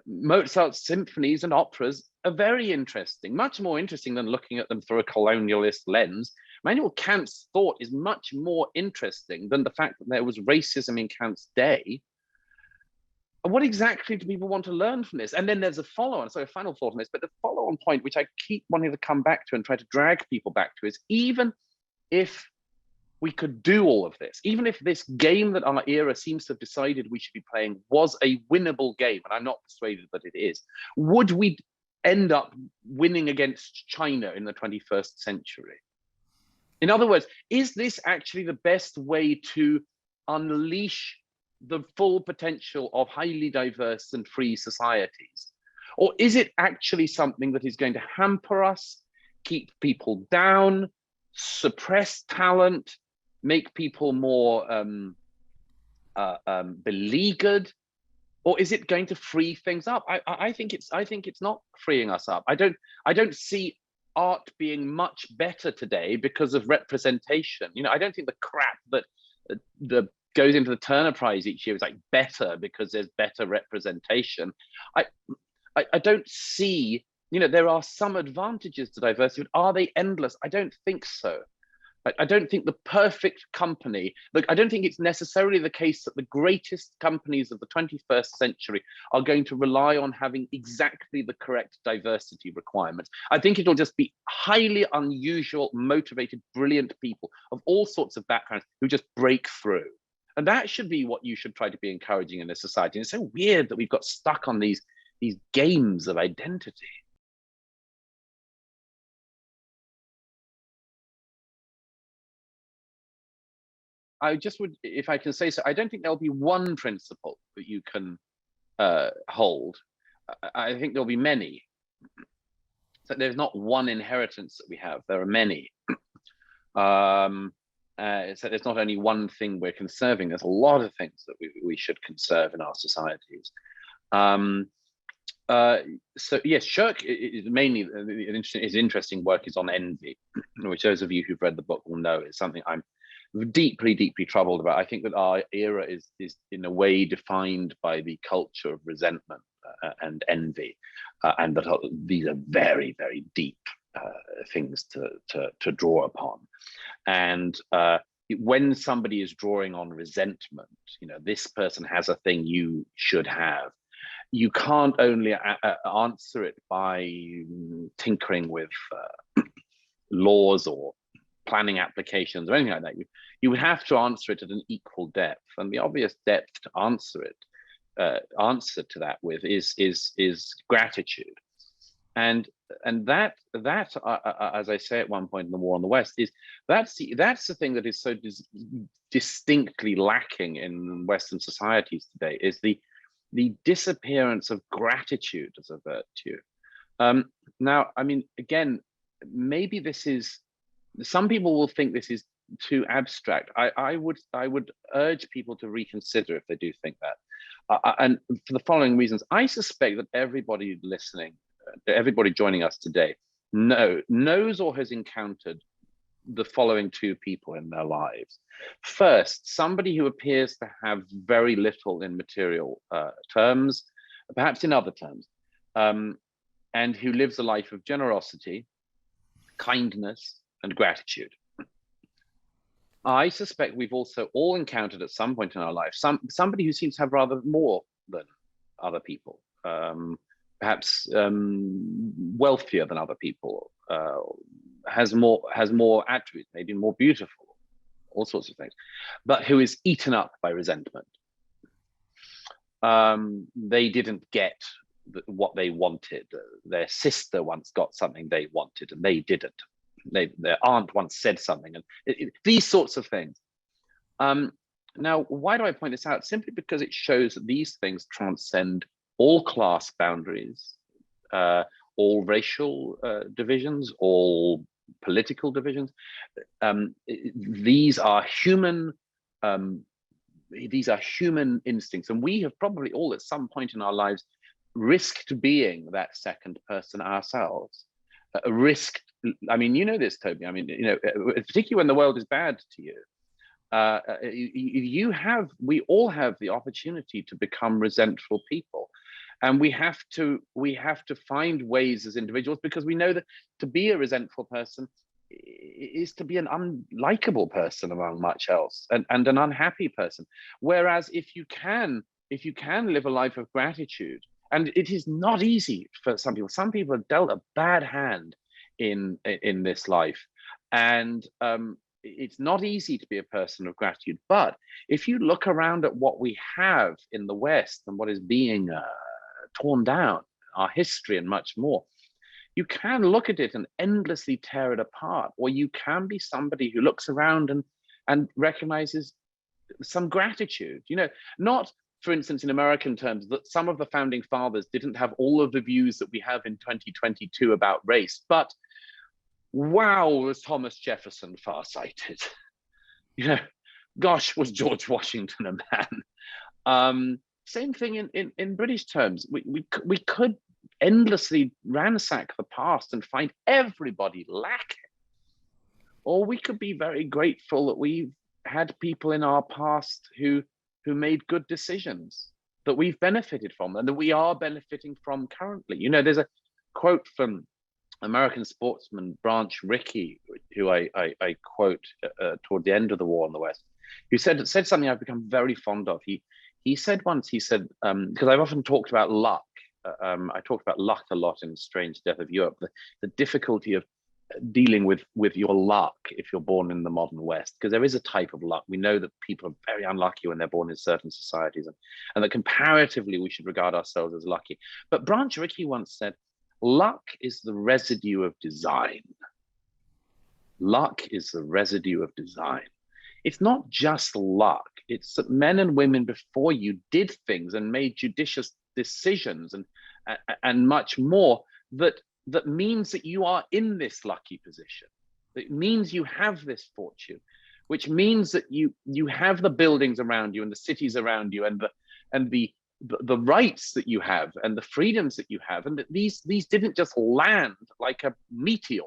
Mozart's symphonies and operas are very interesting, much more interesting than looking at them through a colonialist lens. Immanuel Kant's thought is much more interesting than the fact that there was racism in Kant's day. What exactly do people want to learn from this? And then there's a follow-on, so a final thought on this, but the follow-on point, which I keep wanting to come back to and try to drag people back to, is even if we could do all of this, even if this game that our era seems to have decided we should be playing was a winnable game, and I'm not persuaded that it is, would we end up winning against China in the 21st century? In other words, is this actually the best way to unleash the full potential of highly diverse and free societies? Or is it actually something that is going to hamper us, keep people down, suppress talent, make people more beleaguered? Or is it going to free things up? I think it's not freeing us up. I don't see art being much better today because of representation. You know, I don't think the crap that goes into the Turner Prize each year is like better because there's better representation. I don't see, you know, there are some advantages to diversity, but are they endless? I don't think so. I don't think the perfect company, look, I don't think it's necessarily the case that the greatest companies of the 21st century are going to rely on having exactly the correct diversity requirements. I think it'll just be highly unusual, motivated, brilliant people of all sorts of backgrounds who just break through. And that should be what you should try to be encouraging in a society. And it's so weird that we've got stuck on these games of identity. I just would, if I can say so, I don't think there'll be one principle that you can hold. I think there'll be many. So there's not one inheritance that we have. There are many. So there's not only one thing we're conserving. There's a lot of things that we should conserve in our societies. So yes, Shirk is mainly his interesting work is on envy, which those of you who've read the book will know is something I'm deeply, deeply troubled about. I think that our era is in a way defined by the culture of resentment and envy, and that these are very, very deep things to draw upon. And when somebody is drawing on resentment, you know, this person has a thing you should have. You can't only answer it by tinkering with laws or planning applications or anything like that. You would have to answer it at an equal depth, and the obvious depth to answer to that with is gratitude, and that as I say at one point in the War on the West, that's the thing that is so distinctly lacking in Western societies today, is the disappearance of gratitude as a virtue. Now, I mean, again, maybe this is, some people will think this is too abstract. I would urge people to reconsider if they do think that, and for the following reasons. I suspect that everybody listening, everybody joining us today, knows or has encountered the following two people in their lives. First, somebody who appears to have very little in material terms, perhaps in other terms, and who lives a life of generosity, kindness, and gratitude. I suspect we've also all encountered at some point in our life somebody who seems to have rather more than other people, perhaps wealthier than other people, has more attributes, maybe more beautiful, all sorts of things, but who is eaten up by resentment. They didn't get what they wanted. Their sister once got something they wanted and they didn't. Their aunt once said something, and these sorts of things. Now, why do I point this out? Simply because it shows that these things transcend all class boundaries, all racial divisions, all political divisions. These are human. These are human instincts, and we have probably all, at some point in our lives, risked being that second person ourselves. Risked. I mean, you know this, Toby. I mean, you know, particularly when the world is bad to you. we all have the opportunity to become resentful people, and we have to find ways as individuals, because we know that to be a resentful person is to be an unlikable person among much else, and an unhappy person. Whereas if you can live a life of gratitude, and it is not easy for some people. Some people are dealt a bad hand in this life, and it's not easy to be a person of gratitude. But if you look around at what we have in the West and what is being torn down, our history and much more, you can look at it and endlessly tear it apart, or you can be somebody who looks around and recognizes some gratitude. You know, not, for instance, in American terms, that some of the founding fathers didn't have all of the views that we have in 2022 about race, but wow, was Thomas Jefferson farsighted. You know, gosh, was George Washington a man. Same thing in British terms. We could endlessly ransack the past and find everybody lacking, or we could be very grateful that we've had people in our past who made good decisions that we've benefited from and that we are benefiting from currently. You know, there's a quote from American sportsman Branch Rickey, who I quote toward the end of the war in the West, who said something I've become very fond of. He said once, he said, because I've often talked about luck. I talked about luck a lot in Strange Death of Europe, the difficulty of dealing with your luck if you're born in the modern West, because there is a type of luck. We know that people are very unlucky when they're born in certain societies, and that comparatively we should regard ourselves as lucky. But Branch Rickey once said, luck is the residue of design. Luck is the residue of design. It's not just luck. It's that men and women before you did things and made judicious decisions and much more that means that you are in this lucky position. It means you have this fortune, which means that you have the buildings around you and the cities around you and the rights that you have and the freedoms that you have, and that these didn't just land like a meteor,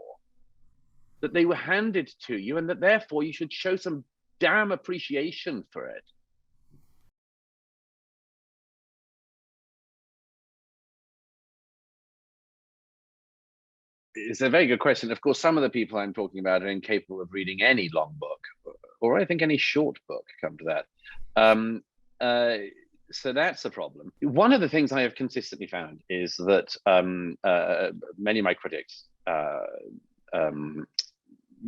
that they were handed to you, and that therefore you should show some damn appreciation for it. It's a very good question. Of course, some of the people I'm talking about are incapable of reading any long book, or I think any short book, come to that. So that's a problem. One of the things I have consistently found is that many of my critics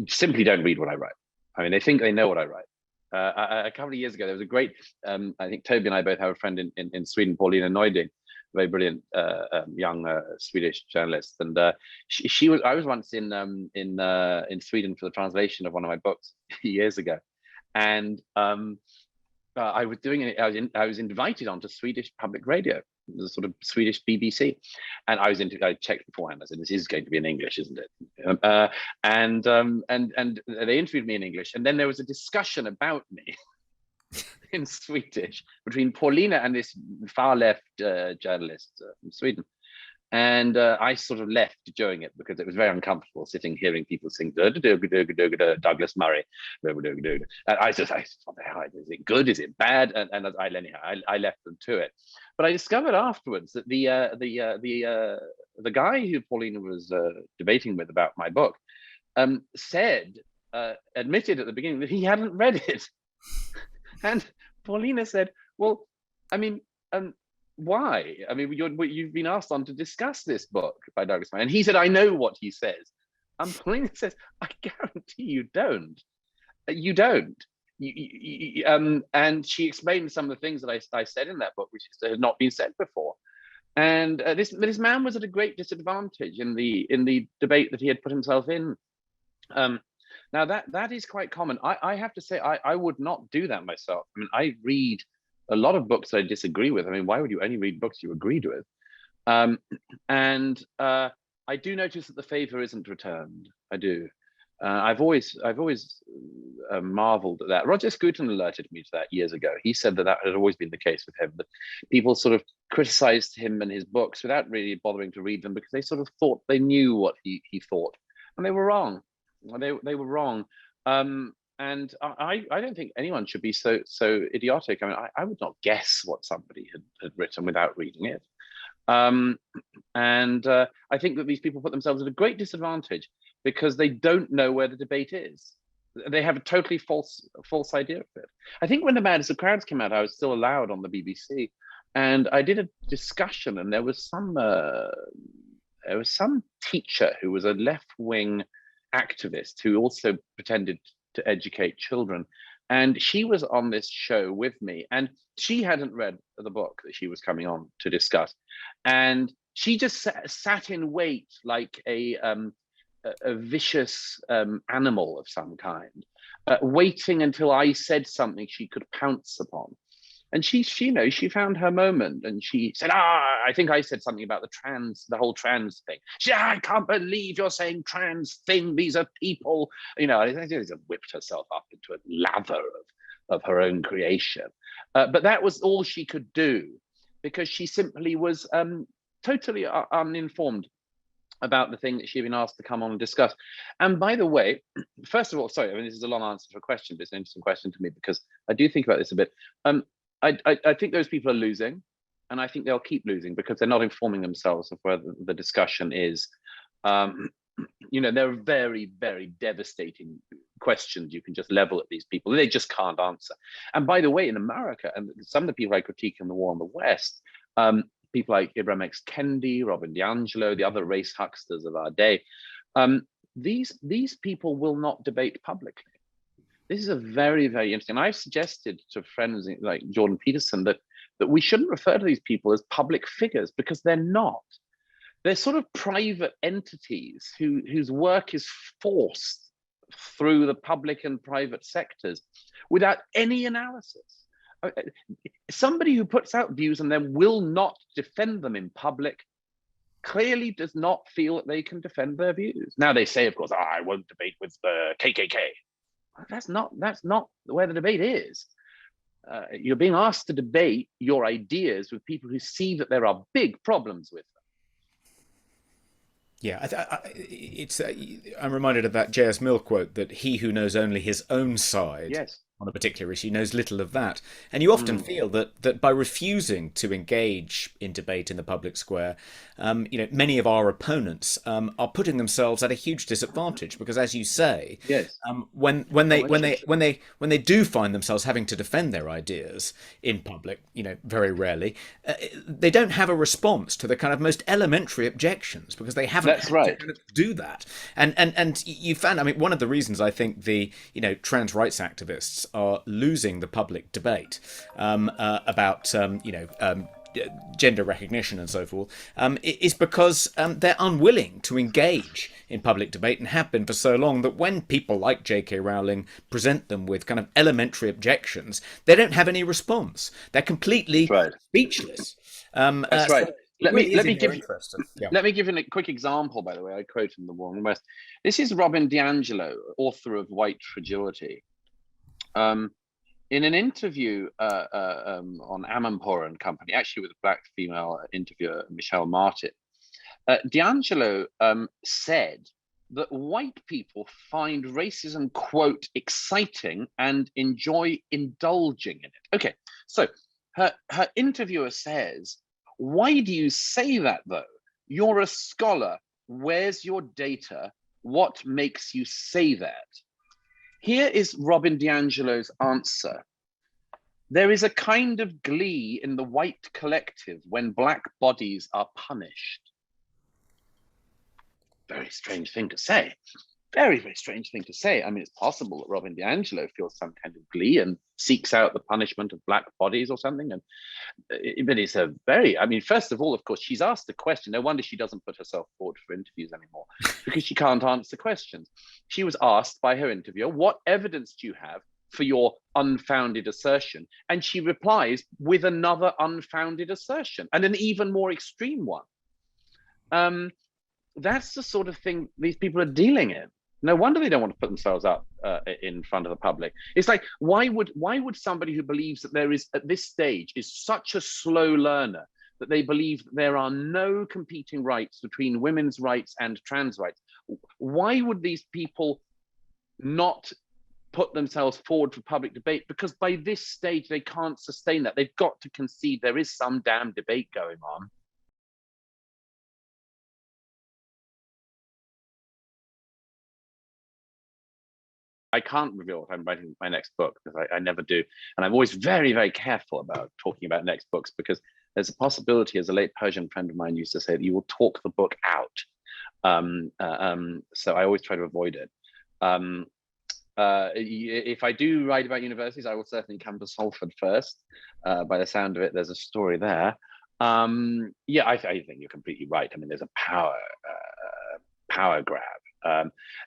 simply don't read what I write. I mean, they think they know what I write. A couple of years ago, there was a great, I think Toby and I both have a friend in Sweden, Paulina Neuding, very brilliant young Swedish journalist, and I was once in Sweden for the translation of one of my books years ago, and I was doing it. I was invited onto Swedish public radio, the sort of Swedish BBC, and I checked beforehand. I said, "This is going to be in English, isn't it?" And they interviewed me in English, and then there was a discussion about me in Swedish between Paulina and this far left journalist from Sweden. And I sort of left during it because it was very uncomfortable sitting hearing people sing Douglas Murray. And I just, what the hell, is it good? Is it bad? And I left them to it. But I discovered afterwards that the guy who Paulina was debating with about my book admitted at the beginning that he hadn't read it. And Paulina said, well, I mean, why? I mean, you've been asked on to discuss this book by Douglas Murray. And he said, I know what he says. And Paulina says, I guarantee you don't. You don't. And she explained some of the things that I said in that book, which had not been said before. And this man was at a great disadvantage in the debate that he had put himself in. Now that is quite common. I have to say, I would not do that myself. I mean, I read a lot of books that I disagree with. I mean, why would you only read books you agreed with? And I do notice that the favor isn't returned. I do. I've always marveled at that. Roger Scruton alerted me to that years ago. He said that had always been the case with him, that people sort of criticized him and his books without really bothering to read them because they sort of thought they knew what he thought, and they were wrong. They were wrong. I don't think anyone should be so idiotic. I mean, I would not guess what somebody had written without reading it. I think that these people put themselves at a great disadvantage because they don't know where the debate is. They have a totally false idea of it. I think when The Madness of Crowds came out, I was still allowed on the BBC, and I did a discussion, and there was some teacher who was a left-wing activist who also pretended to educate children. And she was on this show with me, and she hadn't read the book that she was coming on to discuss. And she just sat in wait like a vicious animal of some kind, waiting until I said something she could pounce upon. And she found her moment, and she said, I think I said something about the whole trans thing. She said, I can't believe you're saying trans thing. These are people, I just whipped herself up into a lather of her own creation. But that was all she could do, because she simply was totally uninformed about the thing that she'd been asked to come on and discuss. And by the way, first of all, sorry, I mean, this is a long answer to a question, but it's an interesting question to me because I do think about this a bit. I think those people are losing, and I think they'll keep losing because they're not informing themselves of where the discussion is. There are very, very devastating questions you can just level at these people. They just can't answer. And by the way, in America, and some of the people I critique in the war in the West, people like Ibram X. Kendi, Robin DiAngelo, the other race hucksters of our day, these people will not debate publicly. This is a very, very interesting. I've suggested to friends like Jordan Peterson that we shouldn't refer to these people as public figures because they're not. They're sort of private entities whose work is forced through the public and private sectors without any analysis. Somebody who puts out views and then will not defend them in public clearly does not feel that they can defend their views. Now they say, of course, I won't debate with the KKK. That's not where the debate is. You're being asked to debate your ideas with people who see that there are big problems with them. Yeah, I'm reminded of that J.S. Mill quote that he who knows only his own side, yes, on a particular issue knows little of that. And you often feel that by refusing to engage in debate in the public square, many of our opponents are putting themselves at a huge disadvantage because, as you say, yes, when they do find themselves having to defend their ideas in public, very rarely, they don't have a response to the kind of most elementary objections because they haven't That's right. to kind of do that. And you found, I mean, one of the reasons I think the trans rights activists are losing the public debate about gender recognition and so forth is because they're unwilling to engage in public debate and have been for so long that when people like J.K. Rowling present them with kind of elementary objections, they don't have any response. They're completely speechless. That's right. Let me give you a quick example, by the way. I quote from the War in the West. This is Robin DiAngelo, author of White Fragility. In an interview on Amanpour and Company, actually with a black female interviewer, Michelle Martin, DiAngelo said that white people find racism, quote, exciting and enjoy indulging in it. Okay, so her interviewer says, why do you say that though? You're a scholar. Where's your data? What makes you say that? Here is Robin DiAngelo's answer. There is a kind of glee in the white collective when black bodies are punished. Very strange thing to say. Very, very strange thing to say. I mean, it's possible that Robin DiAngelo feels some kind of glee and seeks out the punishment of black bodies or something. But it's a very, I mean, first of all, of course, she's asked the question. No wonder she doesn't put herself forward for interviews anymore because she can't answer questions. She was asked by her interviewer, what evidence do you have for your unfounded assertion? And she replies with another unfounded assertion and an even more extreme one. That's the sort of thing these people are dealing in. No wonder they don't want to put themselves up in front of the public. It's like, why would somebody who believes that there is, at this stage, is such a slow learner that they believe that there are no competing rights between women's rights and trans rights, why would these people not put themselves forward for public debate, because by this stage they can't sustain that. They've got to concede there is some damn debate going on. I can't reveal what I'm writing my next book, because I never do. And I'm always very, very careful about talking about next books, because there's a possibility, as a late Persian friend of mine used to say, that you will talk the book out. So I always try to avoid it. If I do write about universities, I will certainly come to Salford first. By the sound of it, there's a story there. Yeah, I think you're completely right. I mean, there's a power grab.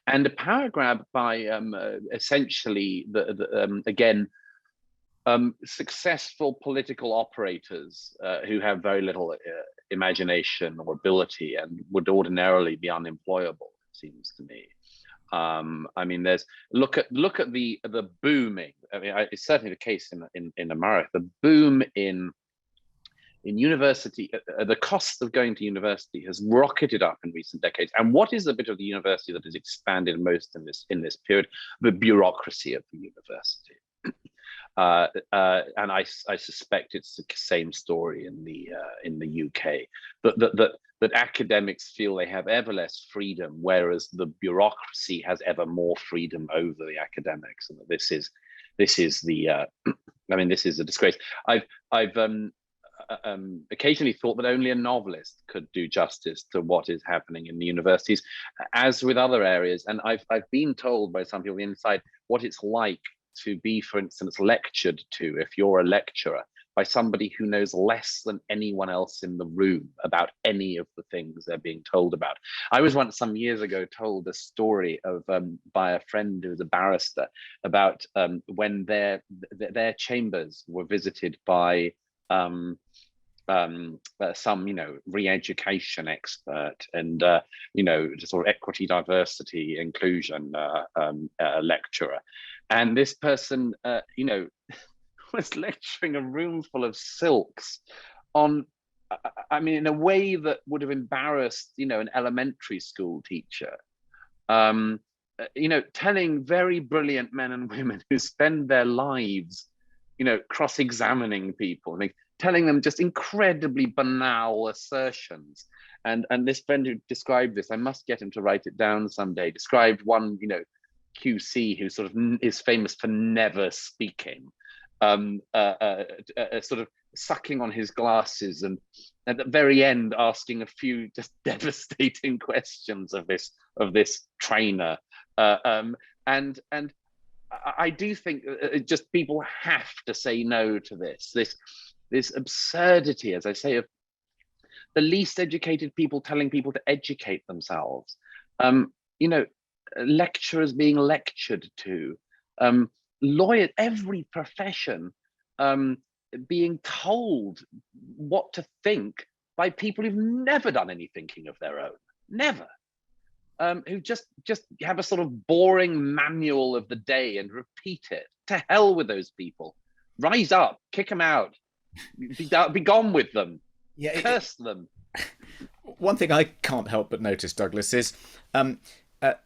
And a power grab by essentially successful political operators who have very little imagination or ability and would ordinarily be unemployable, it seems to me. I mean, there's look at the booming. I mean, it's certainly the case in America. The boom in university, the cost of going to university has rocketed up in recent decades. And what is the bit of the university that has expanded most in this period? The bureaucracy of the university. And I suspect it's the same story in the UK. That academics feel they have ever less freedom, whereas the bureaucracy has ever more freedom over the academics, and that this is the I mean, this is a disgrace. I've occasionally thought that only a novelist could do justice to what is happening in the universities, as with other areas. And I've been told by some people inside what it's like to be, for instance, lectured to, if you're a lecturer, by somebody who knows less than anyone else in the room about any of the things they're being told about. I was once, some years ago, told a story of by a friend who was a barrister about when their chambers were visited by some re-education expert and sort of equity, diversity, inclusion lecturer, and this person was lecturing a room full of silks on, I mean, in a way that would have embarrassed an elementary school teacher, telling very brilliant men and women who spend their lives cross-examining people, telling them just incredibly banal assertions. And this friend who described this, I must get him to write it down someday, described one, QC who sort of is famous for never speaking, sort of sucking on his glasses, and at the very end asking a few just devastating questions of this trainer. And I do think just people have to say no to this absurdity, as I say, of the least educated people telling people to educate themselves. Lecturers being lectured to, lawyers, every profession being told what to think by people who've never done any thinking of their own, never, who just have a sort of boring manual of the day and repeat it. To hell with those people. Rise up, kick them out, be gone with them, curse them. One thing I can't help but notice, Douglas, is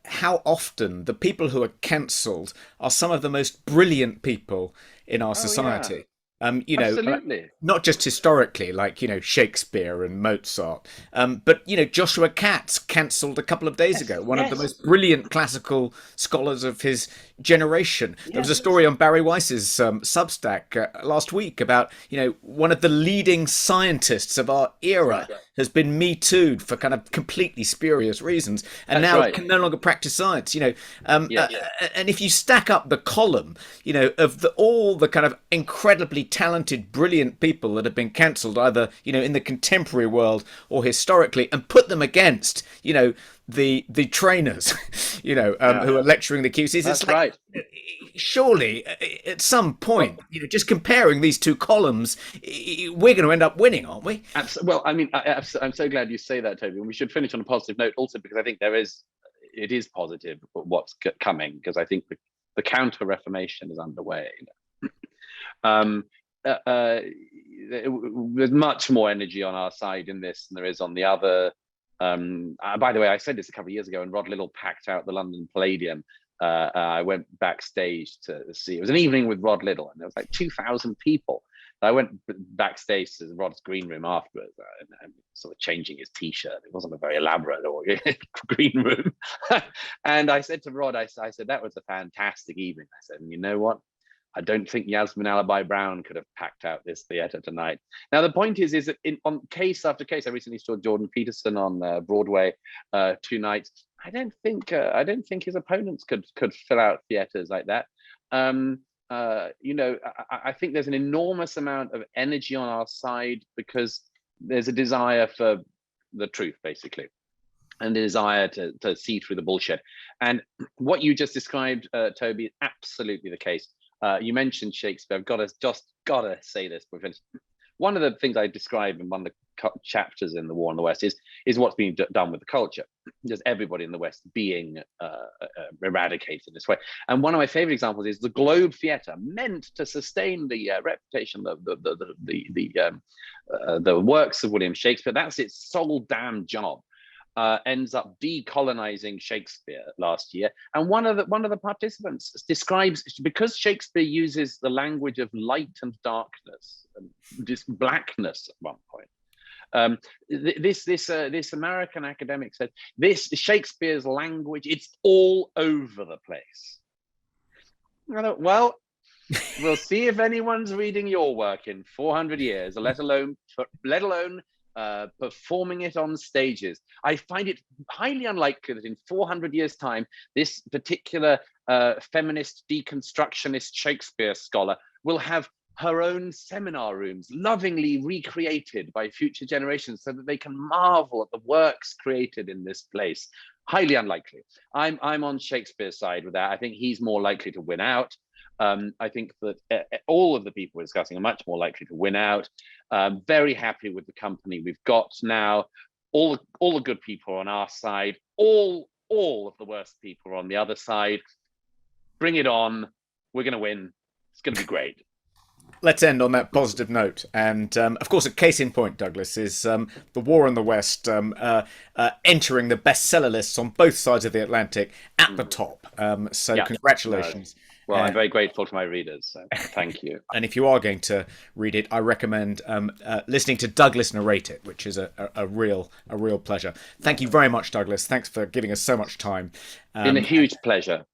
how often the people who are cancelled are some of the most brilliant people in our society. Yeah. Absolutely. Not just historically, like, Shakespeare and Mozart, but, Joshua Katz cancelled a couple of days ago, one of the most brilliant classical scholars of his generation. There was a story on Barry Weiss's Substack last week about, one of the leading scientists of our era has been Me Too'd for kind of completely spurious reasons, and now can no longer practice science, and if you stack up the column, of all the kind of incredibly talented, brilliant people that have been cancelled, either, in the contemporary world or historically, and put them against, the trainers, who are lecturing the QCs. That's right. Surely, at some point, just comparing these two columns, we're going to end up winning, aren't we? Well, I mean, I'm so glad you say that, Toby. And we should finish on a positive note, also because I think it is positive what's coming, because I think the counter-reformation is underway. There's much more energy on our side in this than there is on the other. By the way, I said this a couple of years ago, and Rod Liddell packed out the London Palladium I went backstage to see. It was an evening with Rod Liddle, and there was like 2,000 people. I went backstage to Rod's green room afterwards, and sort of changing his T-shirt. It wasn't a very elaborate or green room. And I said to Rod, I said, that was a fantastic evening. I said, and you know what? I don't think Yasmin Alibi Brown could have packed out this theatre tonight. Now, the point is that on case after case, I recently saw Jordan Peterson on Broadway 2 nights. I don't think his opponents could fill out theatres like that. I think there's an enormous amount of energy on our side because there's a desire for the truth, basically, and a desire to see through the bullshit. And what you just described, Toby, is absolutely the case. You mentioned Shakespeare. I've got to say this. One of the things I describe in one of the chapters in The War in the West is what's being done with the culture. Just everybody in the West being eradicated this way. And one of my favorite examples is the Globe Theatre, meant to sustain the reputation of the works of William Shakespeare. That's its sole damn job. Ends up decolonizing Shakespeare last year, and one of the participants describes, because Shakespeare uses the language of light and darkness and just blackness at one point. This American academic said this Shakespeare's language, it's all over the place. I thought, well, we'll see if anyone's reading your work in 400 years, let alone performing it on stages. I find it highly unlikely that in 400 years' time, this particular feminist deconstructionist Shakespeare scholar will have her own seminar rooms lovingly recreated by future generations so that they can marvel at the works created in this place. Highly unlikely. I'm on Shakespeare's side with that. I think he's more likely to win out. I think that all of the people we're discussing are much more likely to win out. Very happy with the company we've got now. All the good people are on our side. All of the worst people are on the other side. Bring it on. We're going to win. It's going to be great. Let's end on that positive note. And, of course, a case in point, Douglas, is The War in the West entering the bestseller lists on both sides of the Atlantic at the top. So congratulations. Well, I'm very grateful to my readers, so thank you. And if you are going to read it, I recommend listening to Douglas narrate it, which is a real pleasure. Thank you very much, Douglas. Thanks for giving us so much time. Been a huge pleasure.